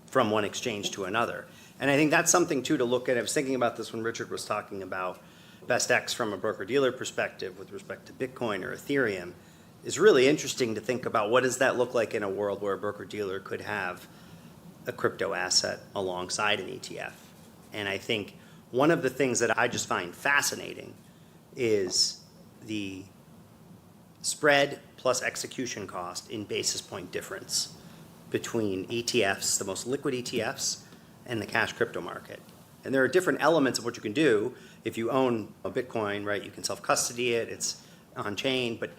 from one exchange to another. And I think that's something, too, to look at. I was thinking about this when Richard was talking about best X from a broker-dealer perspective with respect to Bitcoin or Ethereum. It's really interesting to think about what does that look like in a world where a broker-dealer could have a crypto asset alongside an ETF. And I think one of the things that I just find fascinating is the spread plus execution cost in basis point difference between ETFs, the most liquid ETFs, and the cash crypto market. And there are different elements of what you can do. If you own a Bitcoin, right, you can self-custody it, it's on-chain. But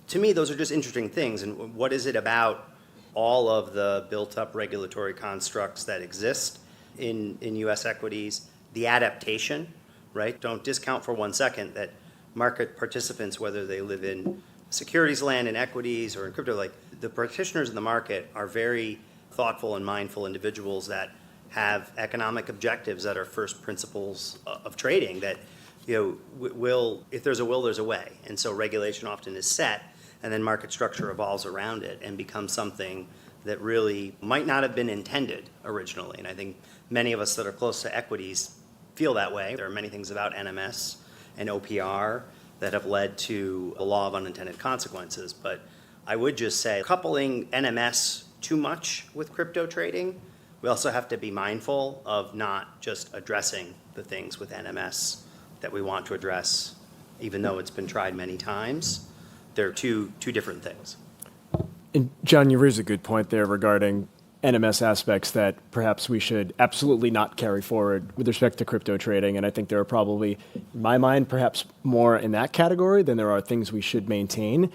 to me, those are just interesting things. And what is it about all of the built-up regulatory constructs that exist in U.S. equities, the adaptation, right? Don't discount for 1 second that market participants, whether they live in securities land, in equities, or in crypto, like the practitioners in the market are very thoughtful and mindful individuals that have economic objectives that are first principles of trading that, if there's a will, there's a way. And so regulation often is set, and then market structure evolves around it and becomes something that really might not have been intended originally. And I think many of us that are close to equities feel that way. There are many things about NMS and OPR that have led to the law of unintended consequences. But I would just say coupling NMS too much with crypto trading, we also have to be mindful of not just addressing the things with NMS that we want to address, even though it's been tried many times. They're two different things. And John, you raised a good point there regarding NMS aspects that perhaps we should absolutely not carry forward with respect to crypto trading. And I think there are probably, in my mind, perhaps more in that category than there are things we should maintain.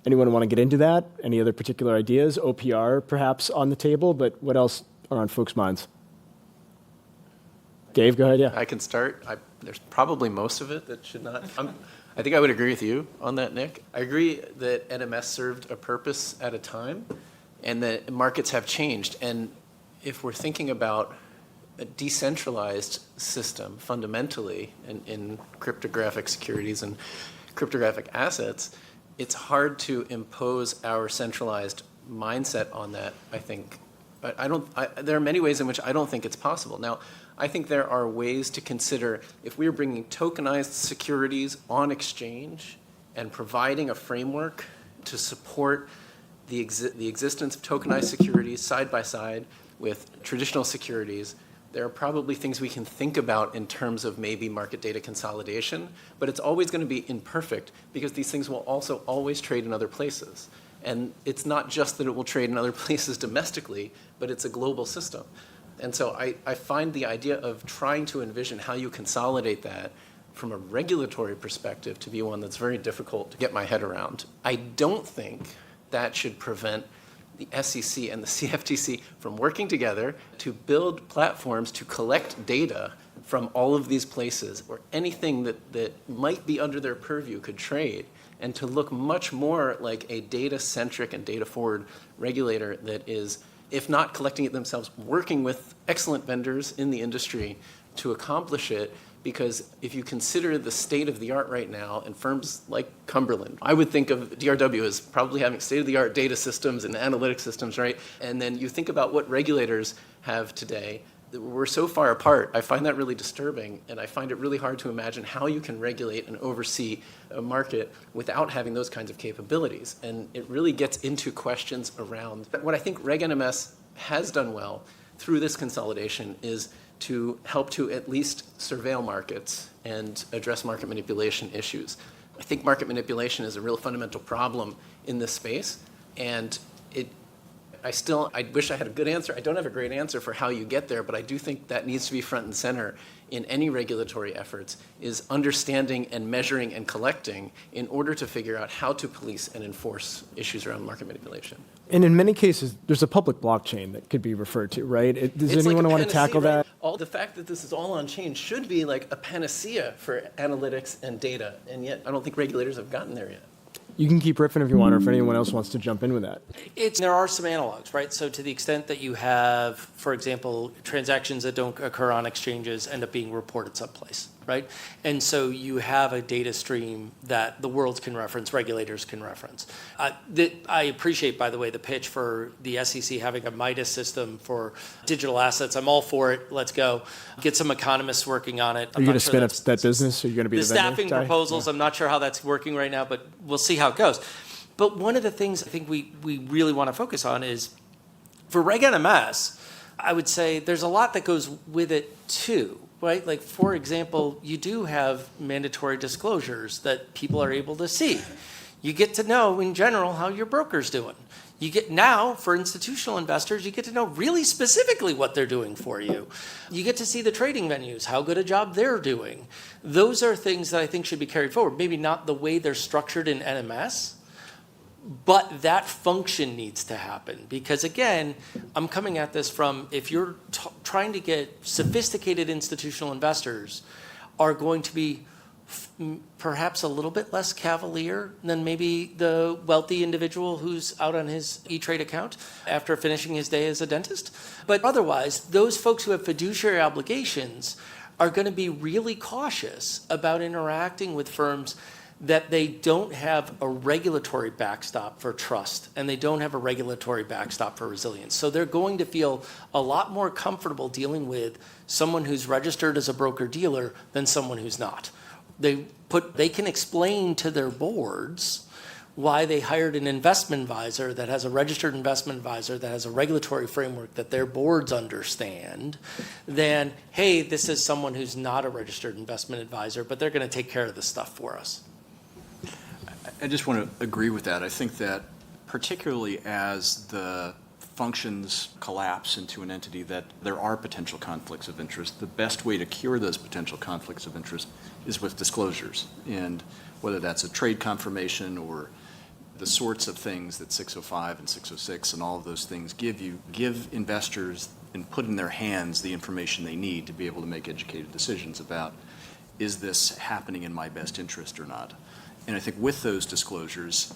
Anyone want to get into that? Any other particular ideas? OPR perhaps on the table, but what else are on folks' minds? Dave, go ahead, yeah. I can start. There's probably most of it that should not. I think I would agree with you on that, Nick. I agree that NMS served a purpose at a time and that markets have changed. And if we're thinking about a decentralized system fundamentally in cryptographic securities and cryptographic assets, it's hard to impose our centralized mindset on that, I think. But there are many ways in which I don't think it's possible. Now, I think there are ways to consider if we are bringing tokenized securities on exchange and providing a framework to support the existence of tokenized securities side by side with traditional securities, there are probably things we can think about in terms of maybe market data consolidation, but it's always going to be imperfect because these things will also always trade in other places. And it's not just that it will trade in other places domestically, but it's a global system. And so I find the idea of trying to envision how you consolidate that from a regulatory perspective to be one that's very difficult to get my head around. I don't think that should prevent the SEC and the CFTC from working together to build platforms to collect data from all of these places or anything that might be under their purview could trade, and to look much more like a data-centric and data-forward regulator that is, if not collecting it themselves, working with excellent vendors in the industry to accomplish it. Because if you consider the state of the art right now, and firms like Cumberland, I would think of DRW as probably having state-of-the-art data systems and analytic systems, right? And then you think about what regulators have today. We're so far apart. I find that really disturbing, and I find it really hard to imagine how you can regulate and oversee a market without having those kinds of capabilities. And it really gets into questions around what I think Reg NMS has done well through this consolidation is to help to at least surveil markets and address market manipulation issues. I think market manipulation is a real fundamental problem in this space, and I wish I had a good answer. I don't have a great answer for how you get there, but I do think that needs to be front and center in any regulatory efforts, is understanding and measuring and collecting in order to figure out how to police and enforce issues around market manipulation. And in many cases, there's a public blockchain that could be referred to, right? Does It's anyone like a want to tackle panacea, that? right? The fact that this is all on chain should be like a panacea for analytics and data, and yet I don't think regulators have gotten there yet. You can keep riffing if you want, or if anyone else wants to jump in with that. There are some analogs, right? So to the extent that you have, for example, transactions that don't occur on exchanges end up being reported someplace, right? And so you have a data stream that the world can reference, regulators can reference. I appreciate, by the way, the pitch for the SEC having a Midas system for digital assets. I'm all for it. Let's go. Get some economists working on it. Are you going to spin up that business? Are you going to be the vendor? Staffing Ty? proposals, Yeah. I'm not sure how that's working right now, but we'll see how it goes. But one of the things I think we really want to focus on is, for Reg NMS, I would say there's a lot that goes with it too, right? Like, for example, you do have mandatory disclosures that people are able to see. You get to know, in general, how your broker's doing. You get now, for institutional investors, you get to know really specifically what they're doing for you. You get to see the trading venues, how good a job they're doing. Those are things that I think should be carried forward. Maybe not the way they're structured in NMS, but that function needs to happen. Because again, I'm coming at this from, if you're trying to get sophisticated institutional investors are going to be perhaps a little bit less cavalier than maybe the wealthy individual who's out on his E-Trade account after finishing his day as a dentist. But otherwise, those folks who have fiduciary obligations are going to be really cautious about interacting with firms that they don't have a regulatory backstop for trust, and they don't have a regulatory backstop for resilience. So they're going to feel a lot more comfortable dealing with someone who's registered as a broker-dealer than someone who's not. They can explain to their boards why they hired an investment advisor that has a registered investment advisor that has a regulatory framework that their boards understand, than, hey, this is someone who's not a registered investment advisor, but they're going to take care of this stuff for us. I just want to agree with that. I think that particularly as the functions collapse into an entity that there are potential conflicts of interest, the best way to cure those potential conflicts of interest is with disclosures. And whether that's a trade confirmation or the sorts of things that 605 and 606 and all of those things give investors and put in their hands the information they need to be able to make educated decisions about, is this happening in my best interest or not? And I think with those disclosures,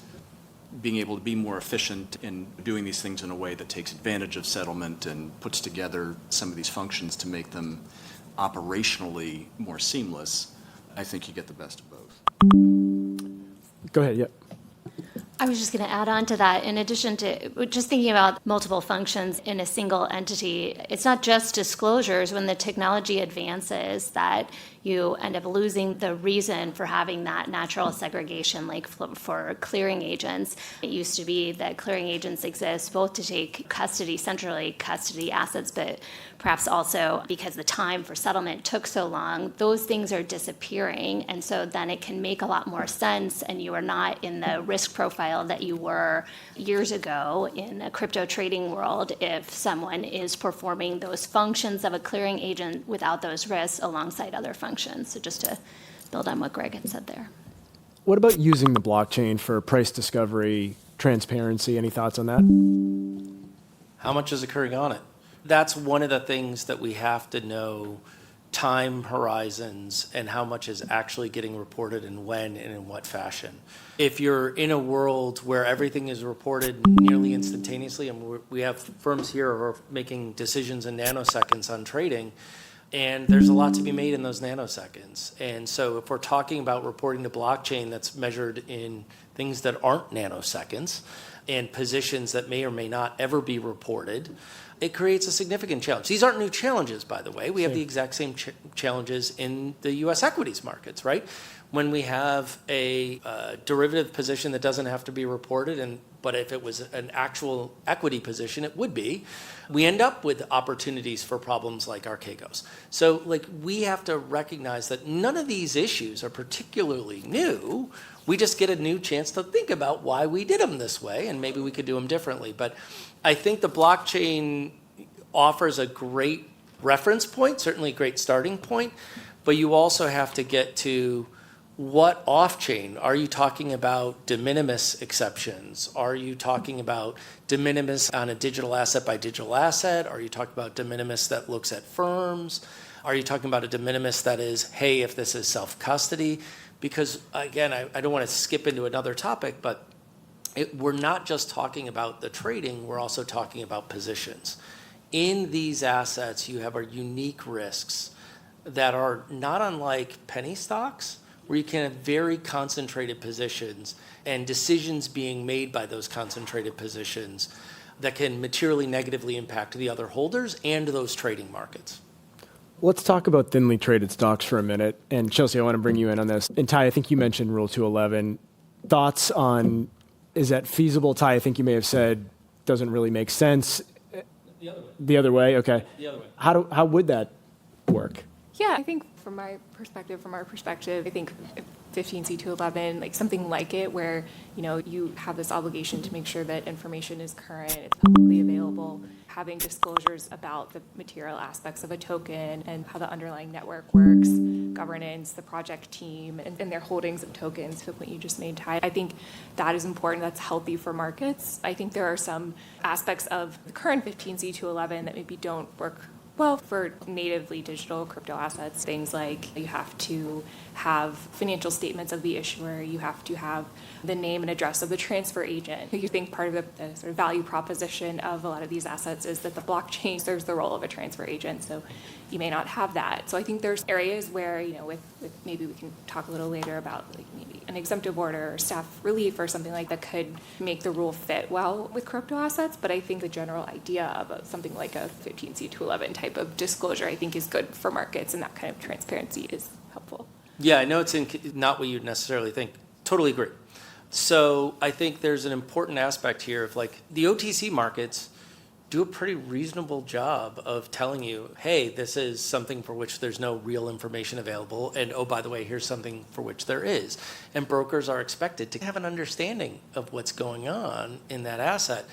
being able to be more efficient in doing these things in a way that takes advantage of settlement and puts together some of these functions to make them operationally more seamless, I think you get the best of both. Go ahead, yeah. I was just going to add on to that. In addition to just thinking about multiple functions in a single entity, it's not just disclosures. When the technology advances, that you end up losing the reason for having that natural segregation, like for clearing agents. It used to be that clearing agents exist both to take custody, centrally custody assets, but perhaps also because the time for settlement took so long, those things are disappearing. And so then it can make a lot more sense, and you are not in the risk profile that you were years ago in a crypto trading world if someone is performing those functions of a clearing agent without those risks alongside other functions. So just to build on what Greg had said there. What about using the blockchain for price discovery, transparency? Any thoughts on that? How much is occurring on it? That's one of the things that we have to know, time horizons and how much is actually getting reported and when and in what fashion. If you're in a world where everything is reported nearly instantaneously, and we have firms here who are making decisions in nanoseconds on trading, and there's a lot to be made in those nanoseconds. And so if we're talking about reporting to blockchain that's measured in things that aren't nanoseconds and positions that may or may not ever be reported, it creates a significant challenge. These aren't new challenges, by the way. We have the exact same challenges in the U.S. equities markets, right? When we have a derivative position that doesn't have to be reported, but if it was an actual equity position, it would be, we end up with opportunities for problems like Archegos. So we have to recognize that none of these issues are particularly new. We just get a new chance to think about why we did them this way, and maybe we could do them differently. But I think the blockchain offers a great reference point, certainly a great starting point, but you also have to get to what off-chain. Are you talking about de minimis exceptions? Are you talking about de minimis on a digital asset by digital asset? Are you talking about de minimis that looks at firms? Are you talking about a de minimis that is, hey, if this is self-custody? Because, again, I don't want to skip into another topic, but we're not just talking about the trading, we're also talking about positions. In these assets, you have unique risks that are not unlike penny stocks, where you can have very concentrated positions and decisions being made by those concentrated positions that can materially negatively impact the other holders and those trading markets. Let's talk about thinly traded stocks for a minute. And Chelsea, I want to bring you in on this. And Ty, I think you mentioned Rule 211. Thoughts on, is that feasible? Ty, I think you may have said doesn't really make sense. The other way. The other way? Okay. The other way. How would that work? Yeah, I think from our perspective, I think 15C211, like something like it, where you have this obligation to make sure that information is current, it's publicly available, having disclosures about the material aspects of a token and how the underlying network works, governance, the project team, and their holdings of tokens, the point you just made, Ty. I think that is important. That's healthy for markets. I think there are some aspects of the current 15C211 that maybe don't work well for natively digital crypto assets. Things like you have to have financial statements of the issuer, you have to have the name and address of the transfer agent. You think part of the sort of value proposition of a lot of these assets is that the blockchain serves the role of a transfer agent, so you may not have that. So I think there's areas where, with maybe we can talk a little later about maybe an exemptive order or staff relief or something like that could make the rule fit well with crypto assets. But I think the general idea of something like a 15C211 type of disclosure, I think, is good for markets, and that kind of transparency is helpful. Yeah, I know it's not what you'd necessarily think. Totally agree. So I think there's an important aspect here of the OTC markets do a pretty reasonable job of telling you, hey, this is something for which there's no real information available, and oh, by the way, here's something for which there is. And brokers are expected to have an understanding of what's going on in that asset.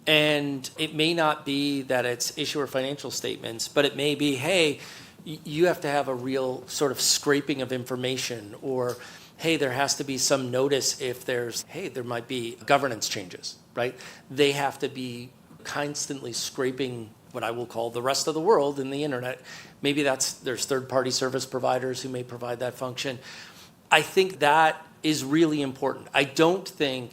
And it may not be that it's issuer financial statements, but it may be, hey, you have to have a real sort of scraping of information, or hey, there has to be some notice if there might be governance changes, right? They have to be constantly scraping what I will call the rest of the world in the internet. Maybe there's third-party service providers who may provide that function. I think that is really important. I don't think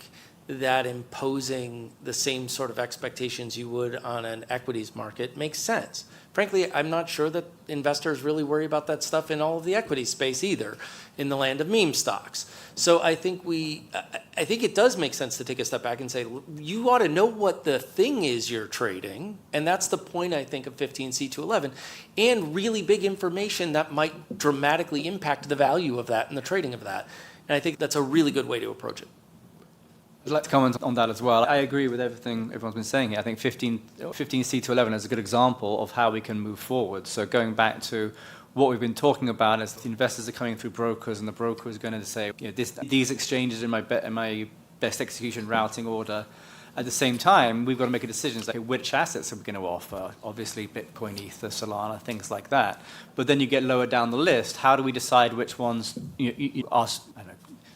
that imposing the same sort of expectations you would on an equities market makes sense. Frankly, I'm not sure that investors really worry about that stuff in all of the equity space either, in the land of meme stocks. So I think it does make sense to take a step back and say, you ought to know what the thing is you're trading, and that's the point, I think, of 15C to 11, and really big information that might dramatically impact the value of that and the trading of that. And I think that's a really good way to approach it. I'd like to comment on that as well. I agree with everything everyone's been saying here. I think 15C to 11 is a good example of how we can move forward. So going back to what we've been talking about is the investors are coming through brokers, and the broker is going to say, these exchanges in my best execution routing order. At the same time, we've got to make a decision like which assets are we going to offer. Obviously, Bitcoin, Ether, Solana, things like that. But then you get lower down the list. How do we decide which ones are,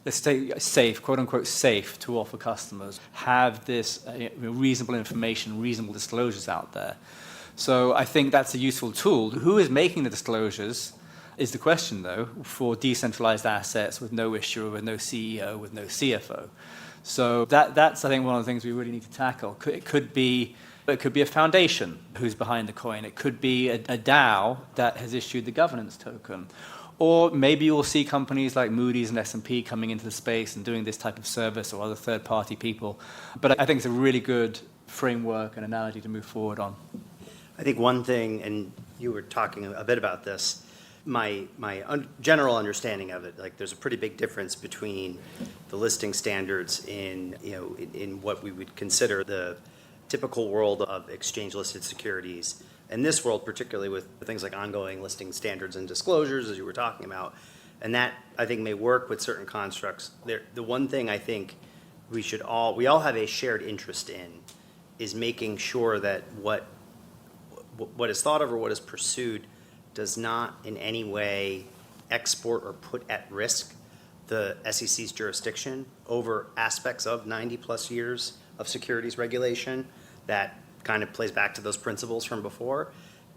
let's say, safe, quote unquote, safe to offer customers? Have this reasonable information, reasonable disclosures out there. So I think that's a useful tool. Who is making the disclosures is the question, though, for decentralized assets with no issuer, with no CEO, with no CFO. So that's, I think, one of the things we really need to tackle. It could be a foundation who's behind the coin. It could be a DAO that has issued the governance token. Or maybe you'll see companies like Moody's and S&P coming into the space and doing this type of service, or other third-party people. But I think it's a really good framework and analogy to move forward on. I think one thing, and you were talking a bit about this, my general understanding of it, like there's a pretty big difference between the listing standards in what we would consider the typical world of exchange-listed securities, and this world, particularly with things like ongoing listing standards and disclosures, as you were talking about. And that, I think, may work with certain constructs. The one thing I think we all have a shared interest in is making sure that what is thought of or what is pursued does not in any way export or put at risk the SEC's jurisdiction over aspects of 90-plus years of securities regulation that kind of plays back to those principles from before.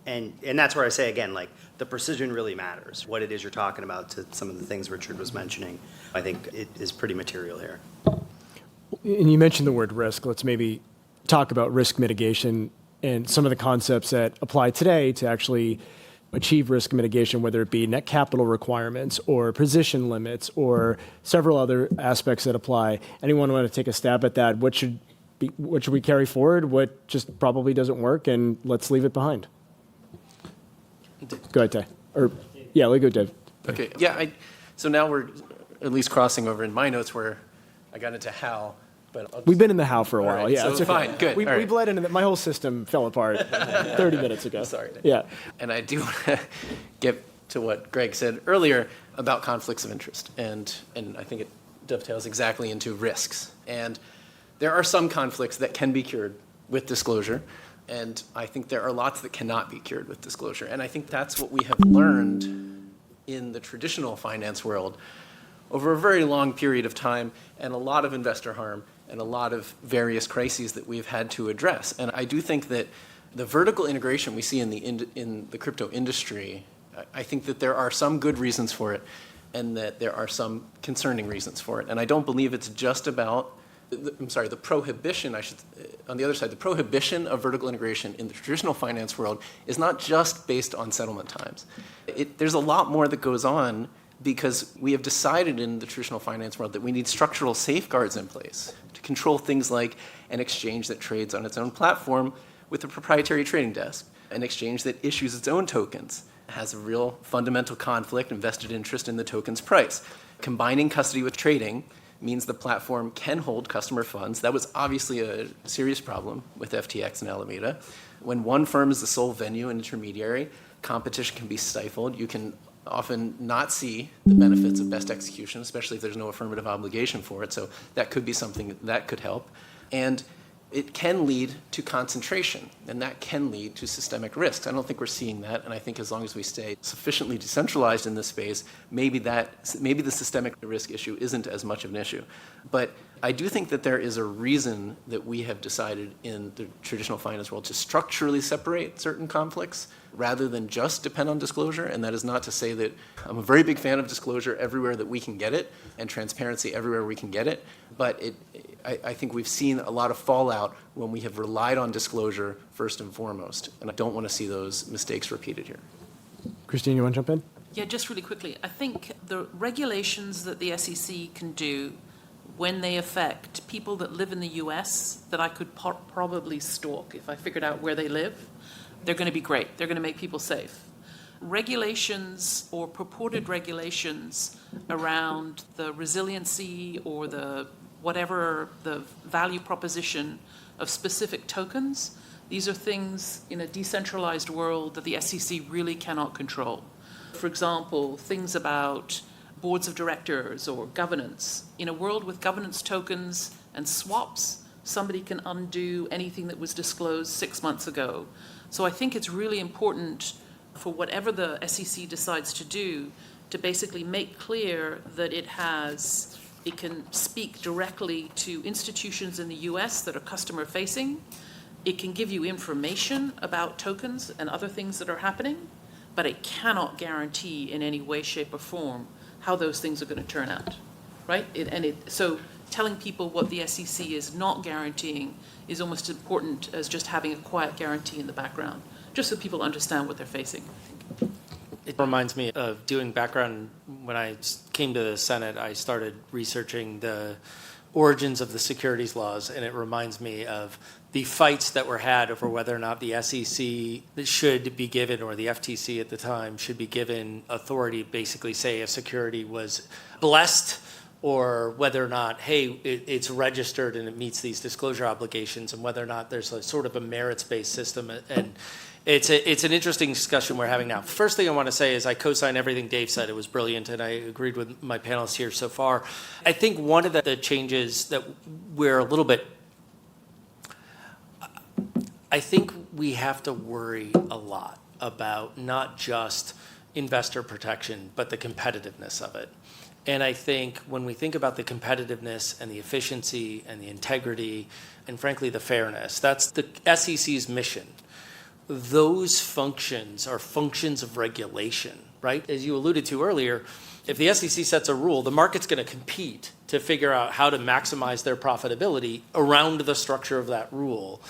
And that's where I say, again, like the precision really matters. What it is you're talking about, to some of the things Richard was mentioning, I think it is pretty material here. And you mentioned the word risk. Let's maybe talk about risk mitigation and some of the concepts that apply today to actually achieve risk mitigation, whether it be net capital requirements or position limits or several other aspects that apply. Anyone want to take a stab at that? What should we carry forward? What just probably doesn't work, and let's leave it behind? Go ahead, Tay. We go, Dave. Okay, yeah, so now we're at least crossing over in my notes where I got into how, but we've been in the how for a while. Right, Yeah, so it's okay. fine, good. We bled into my whole system fell apart 30 minutes ago. Sorry. Yeah. And I do want to get to what Greg said earlier about conflicts of interest, and I think it dovetails exactly into risks. And there are some conflicts that can be cured with disclosure, and I think there are lots that cannot be cured with disclosure. And I think that's what we have learned in the traditional finance world over a very long period of time, and a lot of investor harm and a lot of various crises that we've had to address. And I do think that the vertical integration we see in the crypto industry, I think that there are some good reasons for it, and that there are some concerning reasons for it. And I don't believe it's just about the prohibition, on the other side, the prohibition of vertical integration in the traditional finance world is not just based on settlement times. There's a lot more that goes on, because we have decided in the traditional finance world that we need structural safeguards in place to control things like an exchange that trades on its own platform with a proprietary trading desk, an exchange that issues its own tokens, has a real fundamental conflict and vested interest in the token's price. Combining custody with trading means the platform can hold customer funds. That was obviously a serious problem with FTX and Alameda. When one firm is the sole venue and intermediary, competition can be stifled. You can often not see the benefits of best execution, especially if there's no affirmative obligation for it. So that could be something that could help. And it can lead to concentration, and that can lead to systemic risks. I don't think we're seeing that, and I think as long as we stay sufficiently decentralized in this space, maybe the systemic risk issue isn't as much of an issue. But I do think that there is a reason that we have decided in the traditional finance world to structurally separate certain conflicts rather than just depend on disclosure. And that is not to say that I'm a very big fan of disclosure everywhere that we can get it and transparency everywhere we can get it. But I think we've seen a lot of fallout when we have relied on disclosure first and foremost. And I don't want to see those mistakes repeated here. Christine, you want to jump in? Yeah, just really quickly. I think the regulations that the SEC can do when they affect people that live in the US that I could probably stalk if I figured out where they live, they're going to be great. They're going to make people safe. Regulations or purported regulations around the resiliency or the whatever the value proposition of specific tokens, these are things in a decentralized world that the SEC really cannot control. For example, things about boards of directors or governance. In a world with governance tokens and swaps, somebody can undo anything that was disclosed 6 months ago. So I think it's really important for whatever the SEC decides to do to basically make clear that it can speak directly to institutions in the US that are customer facing. It can give you information about tokens and other things that are happening, but it cannot guarantee in any way, shape, or form how those things are going to turn out, right? So telling people what the SEC is not guaranteeing is almost as important as just having a quiet guarantee in the background, just so people understand what they're facing, I think. It reminds me of doing background. When I came to the Senate, I started researching the origins of the securities laws, and it reminds me of the fights that were had over whether or not the SEC should be given, or the FTC at the time, should be given authority to basically say a security was blessed, or whether or not, hey, it's registered and it meets these disclosure obligations, and whether or not there's a sort of a merits-based system. And it's an interesting discussion we're having now. First thing I want to say is I co-sign everything Dave said. It was brilliant, and I agreed with my panelists here so far. I think one of the changes that we're a little bit, I think we have to worry a lot about not just investor protection, but the competitiveness of it. And I think when we think about the competitiveness and the efficiency and the integrity and frankly the fairness, that's the SEC's mission. Those functions are functions of regulation, right? As you alluded to earlier, if the SEC sets a rule, the market's going to compete to figure out how to maximize their profitability around the structure of that rule.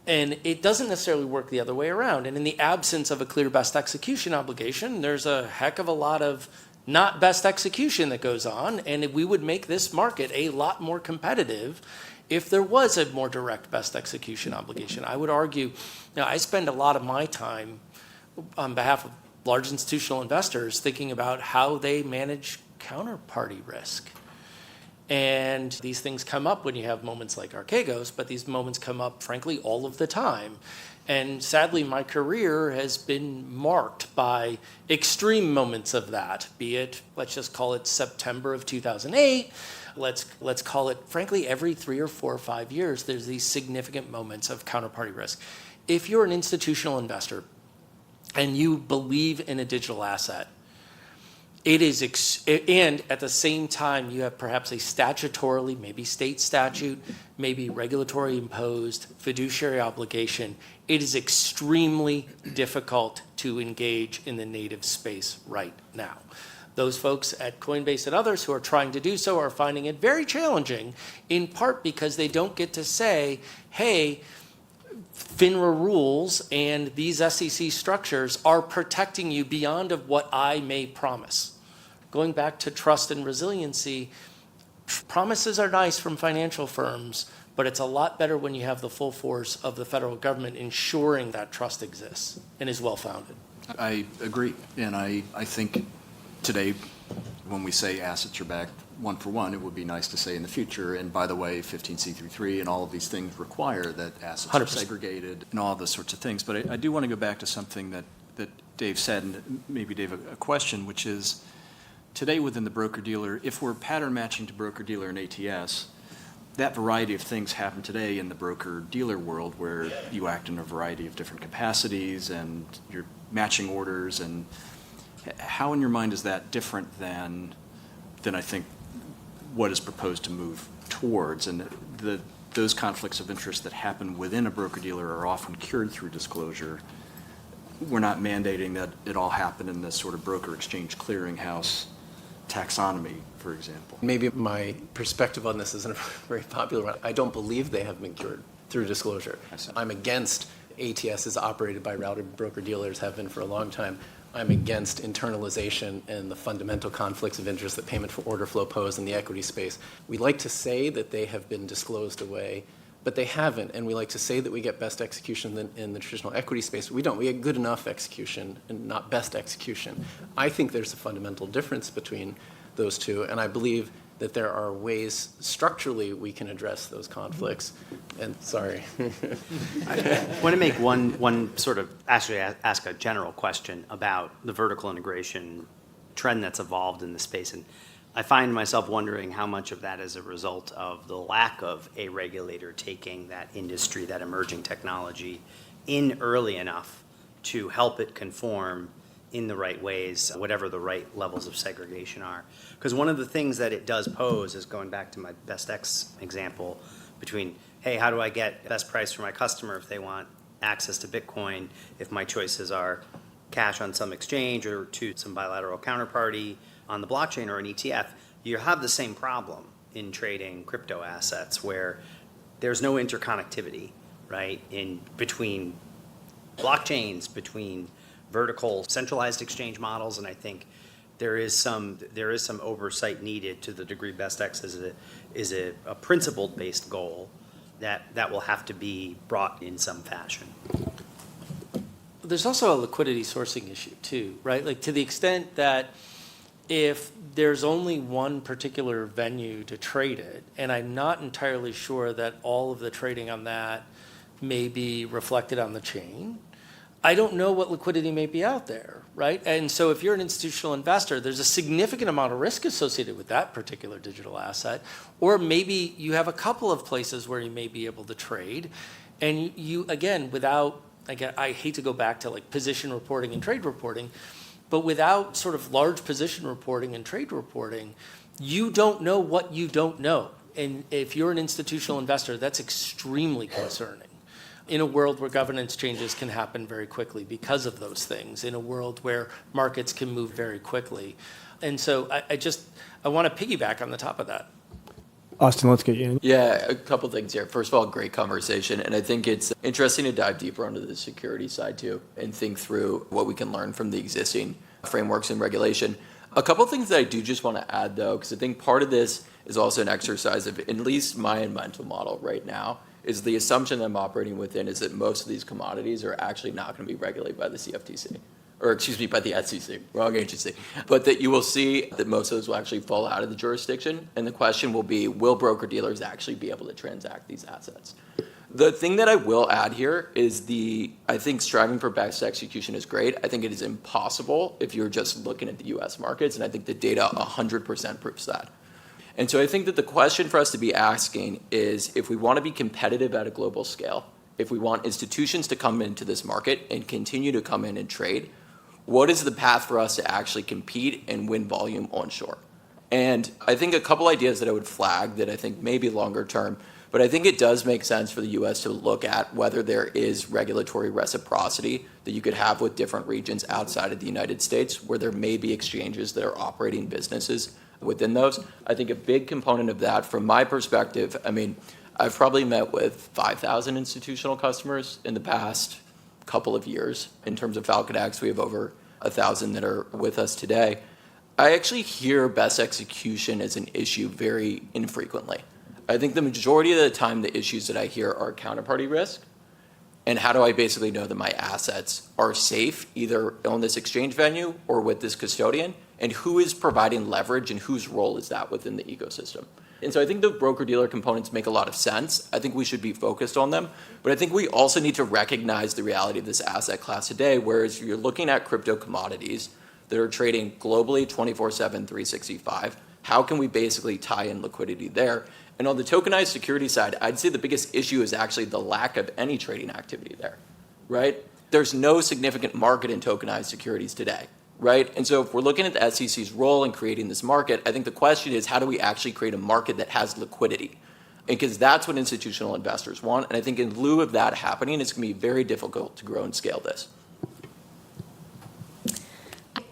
And it doesn't necessarily work the other way around. And in the absence of a clear best execution obligation, there's a heck of a lot of not best execution that goes on. And we would make this market a lot more competitive if there was a more direct best execution obligation. I would argue, I spend a lot of my time on behalf of large institutional investors thinking about how they manage counterparty risk. And these things come up when you have moments like Archegos, but these moments come up, frankly, all of the time. And sadly, my career has been marked by extreme moments of that, be it, let's just call it September of 2008. Let's call it, frankly, every 3 or 4 or 5 years, there's these significant moments of counterparty risk. If you're an institutional investor and you believe in a digital asset, it is, and at the same time, you have perhaps a statutorily, maybe state statute, maybe regulatory imposed fiduciary obligation. It is extremely difficult to engage in the native space right now. Those folks at Coinbase and others who are trying to do so are finding it very challenging, in part because they don't get to say, hey, FINRA rules and these SEC structures are protecting you beyond of what I may promise. Going back to trust and resiliency, promises are nice from financial firms, but it's a lot better when you have the full force of the federal government ensuring that trust exists and is well-founded. I agree. And I think today, when we say assets are backed one for one, it would be nice to say in the future, and by the way, 15C33 and all of these things require that assets 100%. are segregated and all those sorts of things. But I do want to go back to something that Dave said, and maybe Dave, a question, which is today within the broker-dealer, if we're pattern matching to broker-dealer and ATS, that variety of things happen today in the broker-dealer world where you act in a variety of different capacities and you're matching orders. And how in your mind is that different than I think what is proposed to move towards. And those conflicts of interest that happen within a broker-dealer are often cured through disclosure. We're not mandating that it all happen in this sort of broker exchange clearinghouse taxonomy, for example. Maybe my perspective on this isn't a very popular one. I don't believe they have been cured through disclosure. I'm against ATSs operated by routed broker-dealers, have been for a long time. I'm against internalization and the fundamental conflicts of interest that payment for order flow pose in the equity space. We like to say that they have been disclosed away, but they haven't. And we like to say that we get best execution in the traditional equity space. We don't. We get good enough execution and not best execution. I think there's a fundamental difference between those two, and I believe that there are ways structurally we can address those conflicts. And sorry. I want to make one sort of actually ask a general question about the vertical integration trend that's evolved in the space. And I find myself wondering how much of that is a result of the lack of a regulator taking that industry, that emerging technology, in early enough to help it conform in the right ways, whatever the right levels of segregation are. Because one of the things that it does pose is, going back to my best X example, between, hey, how do I get best price for my customer if they want access to Bitcoin, if my choices are cash on some exchange or to some bilateral counterparty on the blockchain or an ETF, you have the same problem in trading crypto assets where there's no interconnectivity, right, in between blockchains, between vertical centralized exchange models, and I think there is some oversight needed to the degree best X is a principled based goal that will have to be brought in some fashion. There's also a liquidity sourcing issue too, right? Like, to the extent that if there's only one particular venue to trade it, and I'm not entirely sure that all of the trading on that may be reflected on the chain, I don't know what liquidity may be out there, right? And so if you're an institutional investor, there's a significant amount of risk associated with that particular digital asset. Or maybe you have a couple of places where you may be able to trade. And you again, I hate to go back to like position reporting and trade reporting, but without sort of large position reporting and trade reporting, you don't know what you don't know. And if you're an institutional investor, that's extremely concerning. In a world where governance changes can happen very quickly because of those things, in a world where markets can move very quickly. And so I want to piggyback on the top of that. Austin, let's get you in. Yeah, a couple things here. First of all, great conversation. And I think it's interesting to dive deeper onto the security side too and think through what we can learn from the existing frameworks and regulation. A couple things that I do just want to add though, because I think part of this is also an exercise of, at least my mental model right now, is the assumption that I'm operating within is that most of these commodities are actually not going to be regulated by the CFTC, or excuse me, by the SEC, wrong agency, but that you will see that most of those will actually fall out of the jurisdiction. And the question will be, will broker-dealers actually be able to transact these assets? The thing that I will add here is I think striving for best execution is great. I think it is impossible if you're just looking at the US markets, and I think the data 100% proves that. And so I think that the question for us to be asking is, if we want to be competitive at a global scale, if we want institutions to come into this market and continue to come in and trade, what is the path for us to actually compete and win volume onshore? And I think a couple ideas that I would flag that I think may be longer term, but I think it does make sense for the US to look at whether there is regulatory reciprocity that you could have with different regions outside of the United States, where there may be exchanges that are operating businesses within those. I think a big component of that, from my perspective, I mean, I've probably met with 5,000 institutional customers in the past couple of years. In terms of Falcon X, we have over 1,000 that are with us today. I actually hear best execution as an issue very infrequently. I think the majority of the time the issues that I hear are counterparty risk, and how do I basically know that my assets are safe either on this exchange venue or with this custodian, and who is providing leverage and whose role is that within the ecosystem. And so I think the broker-dealer components make a lot of sense. I think we should be focused on them, but I think we also need to recognize the reality of this asset class today, whereas you're looking at crypto commodities that are trading globally 24/7, 365. How can we basically tie in liquidity there? And on the tokenized security side, I'd say the biggest issue is actually the lack of any trading activity there, right? There's no significant market in tokenized securities today, right? And so if we're looking at the SEC's role in creating this market, I think the question is, how do we actually create a market that has liquidity? Because that's what institutional investors want. And I think in lieu of that happening, it's going to be very difficult to grow and scale this.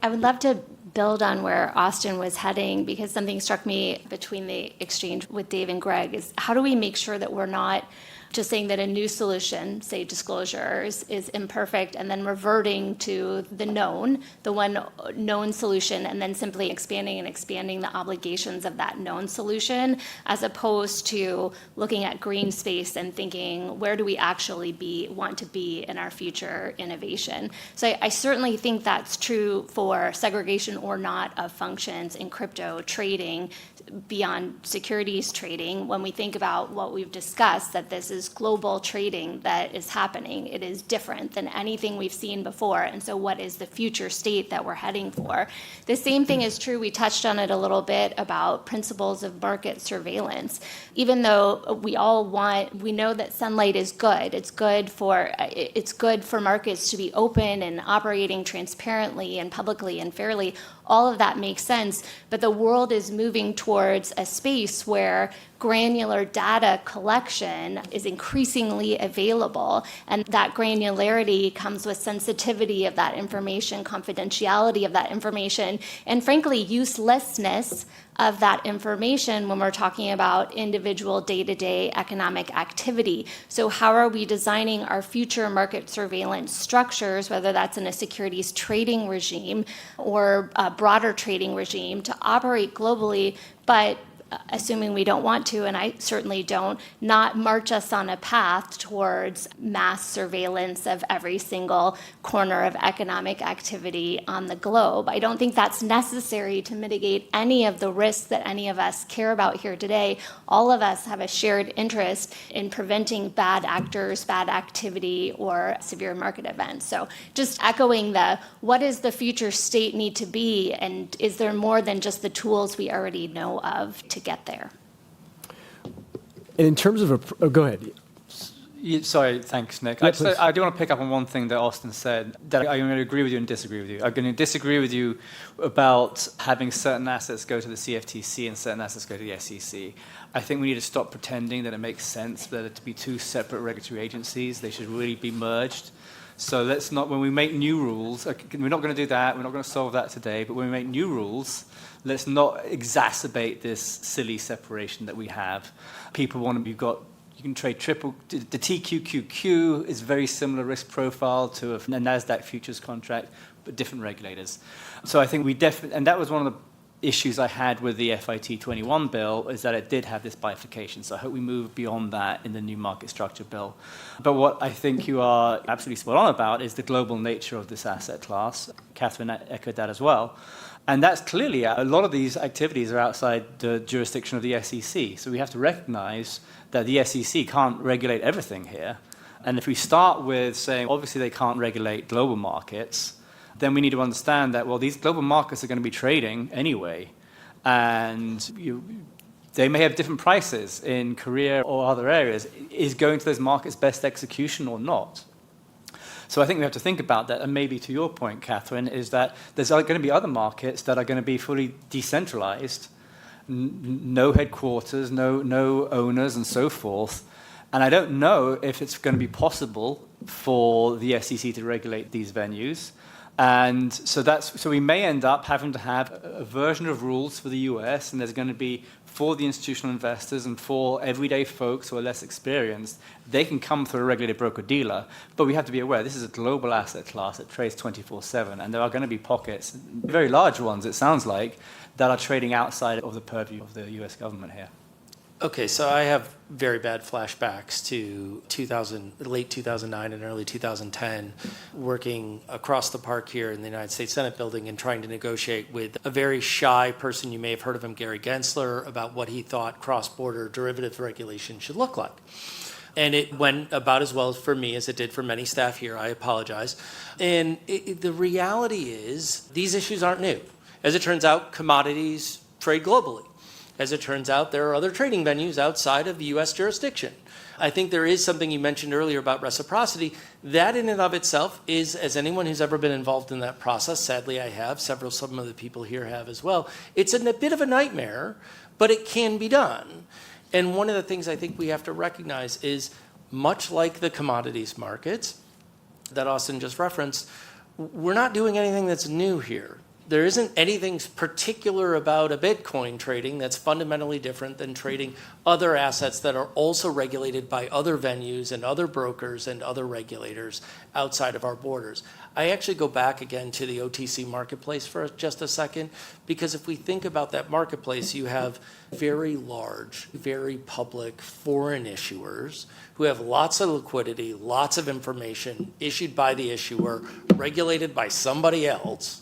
I would love to build on where Austin was heading, because something struck me between the exchange with Dave and Greg is, how do we make sure that we're not just saying that a new solution, say disclosures, is imperfect and then reverting to the one known solution, and then simply expanding the obligations of that known solution, as opposed to looking at green space and thinking, where do we actually want to be in our future innovation? So I certainly think that's true for segregation or not of functions in crypto trading beyond securities trading. When we think about what we've discussed, that this is global trading that is happening, it is different than anything we've seen before. And so what is the future state that we're heading for? The same thing is true, we touched on it a little bit, about principles of market surveillance. Even though we know that sunlight is good, it's good for markets to be open and operating transparently and publicly and fairly. All of that makes sense, but the world is moving towards a space where granular data collection is increasingly available, and that granularity comes with sensitivity of that information, confidentiality of that information, and frankly, uselessness of that information when we're talking about individual day-to-day economic activity. So how are we designing our future market surveillance structures, whether that's in a securities trading regime or a broader trading regime, to operate globally, but assuming we don't want to, and I certainly don't, not march us on a path towards mass surveillance of every single corner of economic activity on the globe. I don't think that's necessary to mitigate any of the risks that any of us care about here today. All of us have a shared interest in preventing bad actors, bad activity, or severe market events. So just echoing what does the future state need to be, and is there more than just the tools we already know of to get there? And in terms of go ahead. Sorry, thanks, Nick. Yeah, I do want to pick up on one thing that Austin said, that I'm going to agree with you and disagree with you. I'm going to disagree with you about having certain assets go to the CFTC and certain assets go to the SEC. I think we need to stop pretending that it makes sense for there to be two separate regulatory agencies. They should really be merged. So let's not, when we make new rules, we're not going to do that, we're not going to solve that today, but when we make new rules, let's not exacerbate this silly separation that we have. People want to, you can trade the TQQQ is very similar risk profile to a NASDAQ futures contract, but different regulators. So I think we definitely, and that was one of the issues I had with the FIT 21 bill, is that it did have this bifurcation. So I hope we move beyond that in the new market structure bill. But what I think you are absolutely spot on about is the global nature of this asset class. Catherine echoed that as well. And that's clearly, a lot of these activities are outside the jurisdiction of the SEC. So we have to recognize that the SEC can't regulate everything here. And if we start with saying, obviously they can't regulate global markets, then we need to understand that, well, these global markets are going to be trading anyway. And they may have different prices in Korea or other areas. Is going to those markets best execution or not? So I think we have to think about that. And maybe to your point, Catherine, is that there's going to be other markets that are going to be fully decentralized, no headquarters, no owners, and so forth. And I don't know if it's going to be possible for the SEC to regulate these venues. And so we may end up having to have a version of rules for the US, and there's going to be for the institutional investors and for everyday folks who are less experienced. They can come through a regulated broker-dealer, but we have to be aware this is a global asset class that trades 24/7, and there are going to be pockets, very large ones it sounds like, that are trading outside of the purview of the US government here. Okay, so I have very bad flashbacks to late 2009 and early 2010, working across the park here in the United States Senate building and trying to negotiate with a very shy person, you may have heard of him, Gary Gensler, about what he thought cross-border derivative regulation should look like. And it went about as well for me as it did for many staff here. I apologize. And the reality is these issues aren't new. As it turns out, commodities trade globally. As it turns out, there are other trading venues outside of the U.S. jurisdiction. I think there is something you mentioned earlier about reciprocity. That in and of itself is, as anyone who's ever been involved in that process, sadly I have, some of the people here have as well, it's a bit of a nightmare, but it can be done. And one of the things I think we have to recognize is, much like the commodities markets that Austin just referenced, we're not doing anything that's new here. There isn't anything particular about a Bitcoin trading that's fundamentally different than trading other assets that are also regulated by other venues and other brokers and other regulators outside of our borders. I actually go back again to the OTC marketplace for just a second, because if we think about that marketplace, you have very large, very public foreign issuers who have lots of liquidity, lots of information issued by the issuer, regulated by somebody else,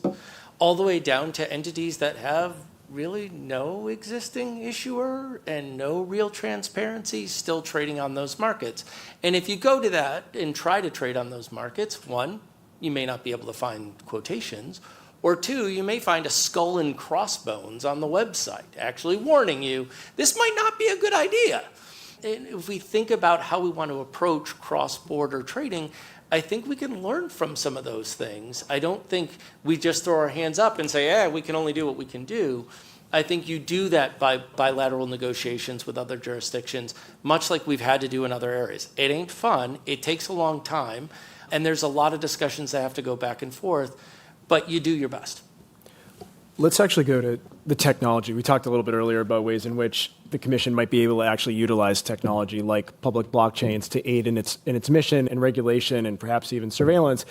all the way down to entities that have really no existing issuer and no real transparency still trading on those markets. And if you go to that and try to trade on those markets, one, you may not be able to find quotations, or two, you may find a skull and crossbones on the website actually warning you, this might not be a good idea. And if we think about how we want to approach cross-border trading, I think we can learn from some of those things. I don't think we just throw our hands up and say, we can only do what we can do. I think you do that by bilateral negotiations with other jurisdictions, much like we've had to do in other areas. It ain't fun. It takes a long time. And there's a lot of discussions that have to go back and forth, but you do your best. Let's actually go to the technology. We talked a little bit earlier about ways in which the Commission might be able to actually utilize technology like public blockchains to aid in its mission and regulation and perhaps even surveillance.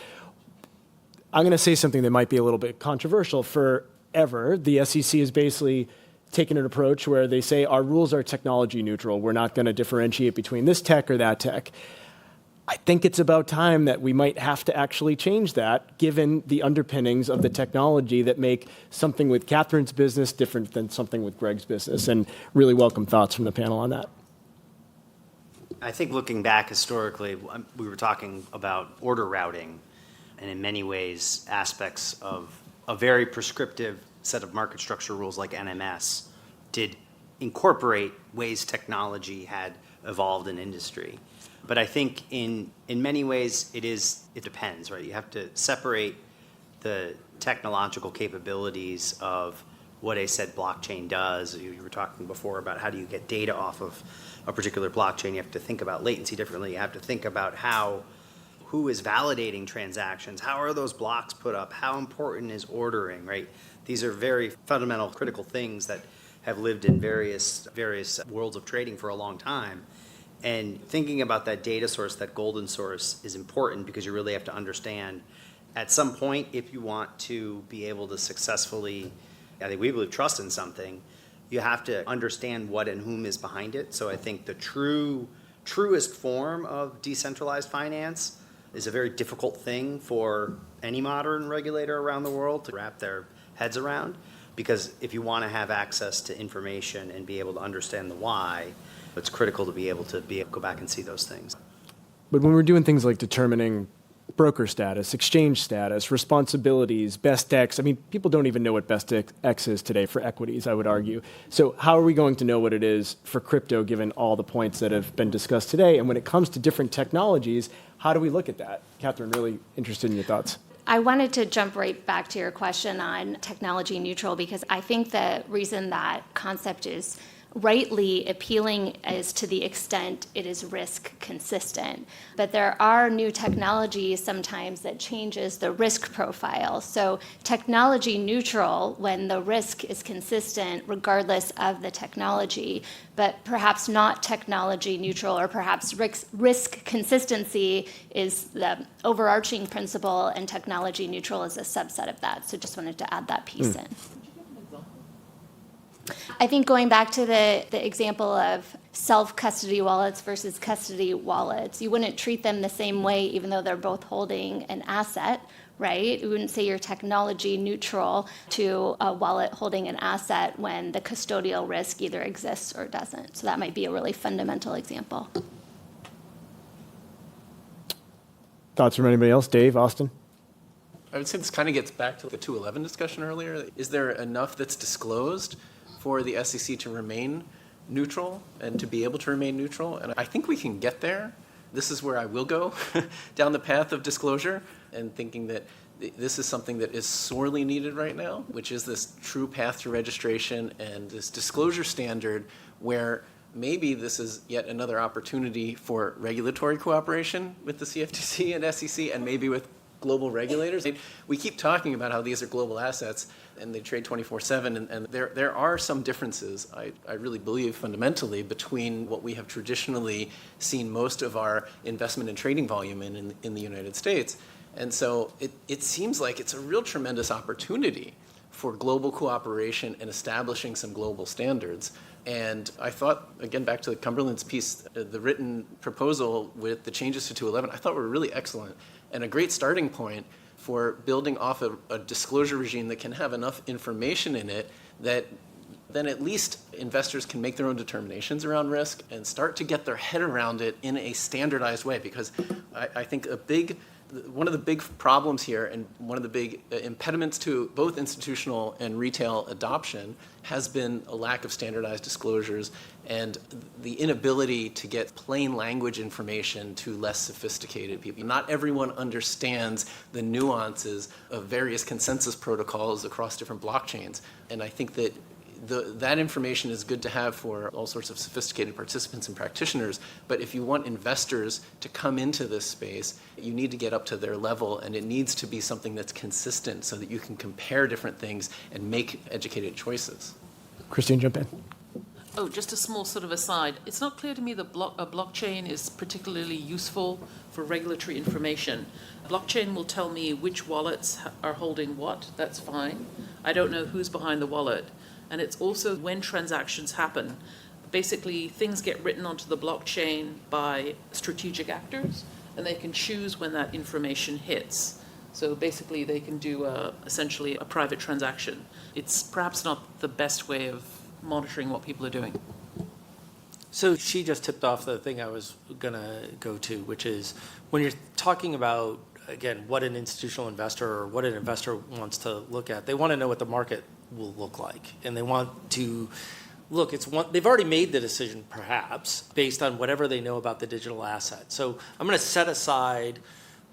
I'm going to say something that might be a little bit controversial. Forever, the SEC has basically taken an approach where they say our rules are technology neutral. We're not going to differentiate between this tech or that tech. I think it's about time that we might have to actually change that, given the underpinnings of the technology that make something with Catherine's business different than something with Greg's business. And really welcome thoughts from the panel on that. I think looking back historically, we were talking about order routing, and in many ways, aspects of a very prescriptive set of market structure rules like NMS did incorporate ways technology had evolved in industry. But I think in many ways it depends, right? You have to separate the technological capabilities of what a said blockchain does. You were talking before about how do you get data off of a particular blockchain. You have to think about latency differently. You have to think about who is validating transactions. How are those blocks put up? How important is ordering, right? These are very fundamental, critical things that have lived in various worlds of trading for a long time. And thinking about that data source, that golden source, is important because you really have to understand at some point, if you want to be able to successfully, I think we believe, trust in something, you have to understand what and whom is behind it. So I think the truest form of decentralized finance is a very difficult thing for any modern regulator around the world to wrap their heads around. Because if you want to have access to information and be able to understand the why, it's critical to be able to go back and see those things. But when we're doing things like determining broker status, exchange status, responsibilities, best X, I mean, people don't even know what best X is today for equities, I would argue. So how are we going to know what it is for crypto, given all the points that have been discussed today? And when it comes to different technologies, how do we look at that? Catherine, really interested in your thoughts. I wanted to jump right back to your question on technology neutral, because I think the reason that concept is rightly appealing is to the extent it is risk consistent. But there are new technologies sometimes that changes the risk profile. So technology neutral when the risk is consistent regardless of the technology, but perhaps not technology neutral, or perhaps risk consistency is the overarching principle and technology neutral is a subset of that. So just wanted to add that piece in. I think going back to the example of self-custody wallets versus custody wallets, you wouldn't treat them the same way even though they're both holding an asset, right? You wouldn't say you're technology neutral to a wallet holding an asset when the custodial risk either exists or doesn't. So that might be a really fundamental example. Thoughts from anybody else? Dave, Austin? I would say this kind of gets back to the 211 discussion earlier. Is there enough that's disclosed for the SEC to remain neutral and to be able to remain neutral. And I think we can get there. This is where I will go down the path of disclosure and thinking that this is something that is sorely needed right now, which is this true path to registration and this disclosure standard where maybe this is yet another opportunity for regulatory cooperation with the CFTC and SEC and maybe with global regulators. We keep talking about how these are global assets and they trade 24/7, and there are some differences, I really believe fundamentally, between what we have traditionally seen most of our investment and trading volume in the United States. And so it seems like it's a real tremendous opportunity for global cooperation and establishing some global standards. And I thought, again, back to Cumberland's piece, the written proposal with the changes to 211, I thought were really excellent and a great starting point for building off a disclosure regime that can have enough information in it that then at least investors can make their own determinations around risk and start to get their head around it in a standardized way. Because I think one of the big problems here and one of the big impediments to both institutional and retail adoption has been a lack of standardized disclosures and the inability to get plain language information to less sophisticated people. Not everyone understands the nuances of various consensus protocols across different blockchains. And I think that that information is good to have for all sorts of sophisticated participants and practitioners, but if you want investors to come into this space, you need to get up to their level, and it needs to be something that's consistent so that you can compare different things and make educated choices. Christine, jump in. Oh, just a small sort of aside. It's not clear to me that a blockchain is particularly useful for regulatory information. A blockchain will tell me which wallets are holding what. That's fine. I don't know who's behind the wallet. And it's also when transactions happen. Basically, things get written onto the blockchain by strategic actors, and they can choose when that information hits. So basically, they can do essentially a private transaction. It's perhaps not the best way of monitoring what people are doing. So she just tipped off the thing I was going to go to, which is when you're talking about, again, what an institutional investor or what an investor wants to look at, they want to know what the market will look like. And they want to look, they've already made the decision perhaps based on whatever they know about the digital asset. So I'm going to set aside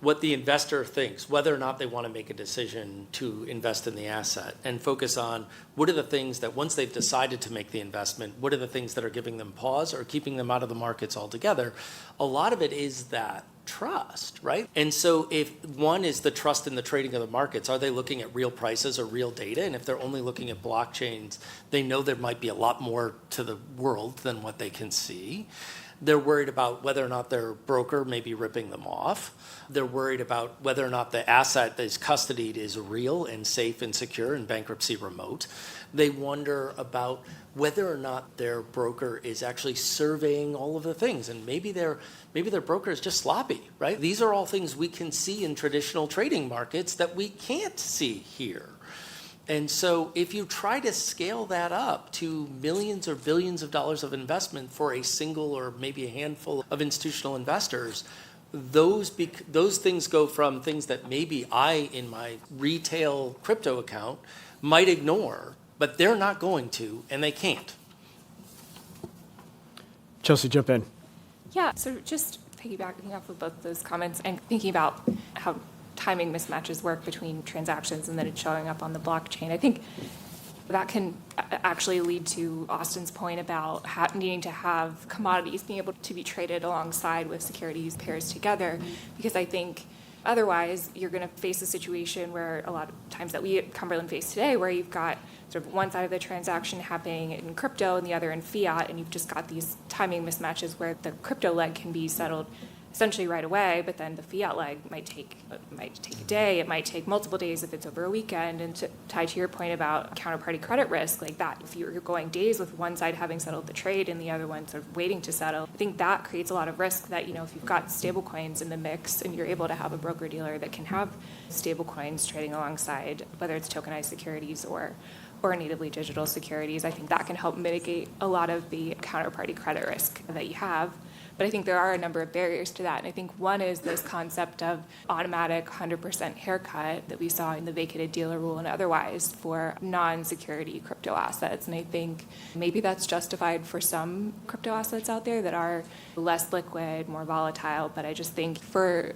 what the investor thinks, whether or not they want to make a decision to invest in the asset, and focus on what are the things that once they've decided to make the investment, what are the things that are giving them pause or keeping them out of the markets altogether. A lot of it is that trust, right? And so if one is the trust in the trading of the markets, are they looking at real prices or real data? And if they're only looking at blockchains, they know there might be a lot more to the world than what they can see. They're worried about whether or not their broker may be ripping them off. They're worried about whether or not the asset that is custodied is real and safe and secure and bankruptcy remote. They wonder about whether or not their broker is actually surveying all of the things. And maybe their broker is just sloppy, right? These are all things we can see in traditional trading markets that we can't see here. And so if you try to scale that up to millions or billions of dollars of investment for a single or maybe a handful of institutional investors, those things go from things that maybe I, in my retail crypto account, might ignore, but they're not going to, and they can't. Chelsea, jump in. Yeah, so just piggybacking off of both those comments and thinking about how timing mismatches work between transactions and then it's showing up on the blockchain. I think that can actually lead to Austin's point about needing to have commodities being able to be traded alongside with securities pairs together, because I think otherwise you're going to face a situation where a lot of times that we at Cumberland face today, where you've got sort of one side of the transaction happening in crypto and the other in fiat, and you've just got these timing mismatches where the crypto leg can be settled essentially right away, but then the fiat leg might take a day, it might take multiple days if it's over a weekend. And to tie to your point about counterparty credit risk, like that, if you're going days with one side having settled the trade and the other one sort of waiting to settle, I think that creates a lot of risk that, if you've got stable coins in the mix and you're able to have a broker dealer that can have stable coins trading alongside, whether it's tokenized securities or natively digital securities, I think that can help mitigate a lot of the counterparty credit risk that you have. But I think there are a number of barriers to that. And I think one is this concept of automatic 100% haircut that we saw in the vacated dealer rule and otherwise for non-security crypto assets. And I think maybe that's justified for some crypto assets out there that are less liquid, more volatile. But I just think for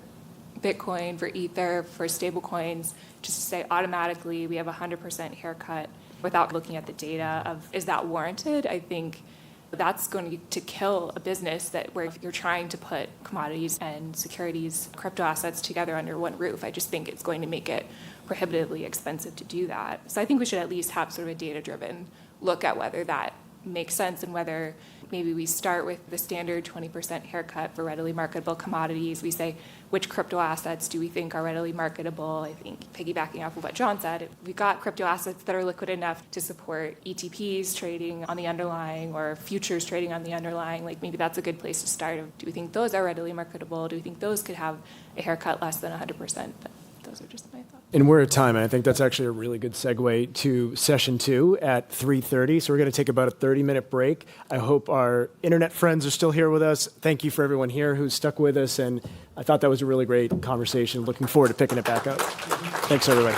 Bitcoin, for Ether, for stable coins, just to say automatically we have a 100% haircut without looking at the data of is that warranted, I think that's going to kill a business that where if you're trying to put commodities and securities, crypto assets together under one roof, I just think it's going to make it prohibitively expensive to do that. So I think we should at least have sort of a data-driven look at whether that makes sense and whether maybe we start with the standard 20% haircut for readily marketable commodities. We say, which crypto assets do we think are readily marketable? I think piggybacking off of what John said, if we've got crypto assets that are liquid enough to support ETPs trading on the underlying or futures trading on the underlying, like maybe that's a good place to start. Do we think those are readily marketable? Do we think those could have a haircut less than 100%? But those are just my thoughts. And we're at time, and I think that's actually a really good segue to session 2 at 3:30. So we're going to take about a 30-minute break. I hope our internet friends are still here with us. Thank you for everyone here who's stuck with us, and I thought that was a really great conversation. Looking forward to picking it back up. Thanks, everybody.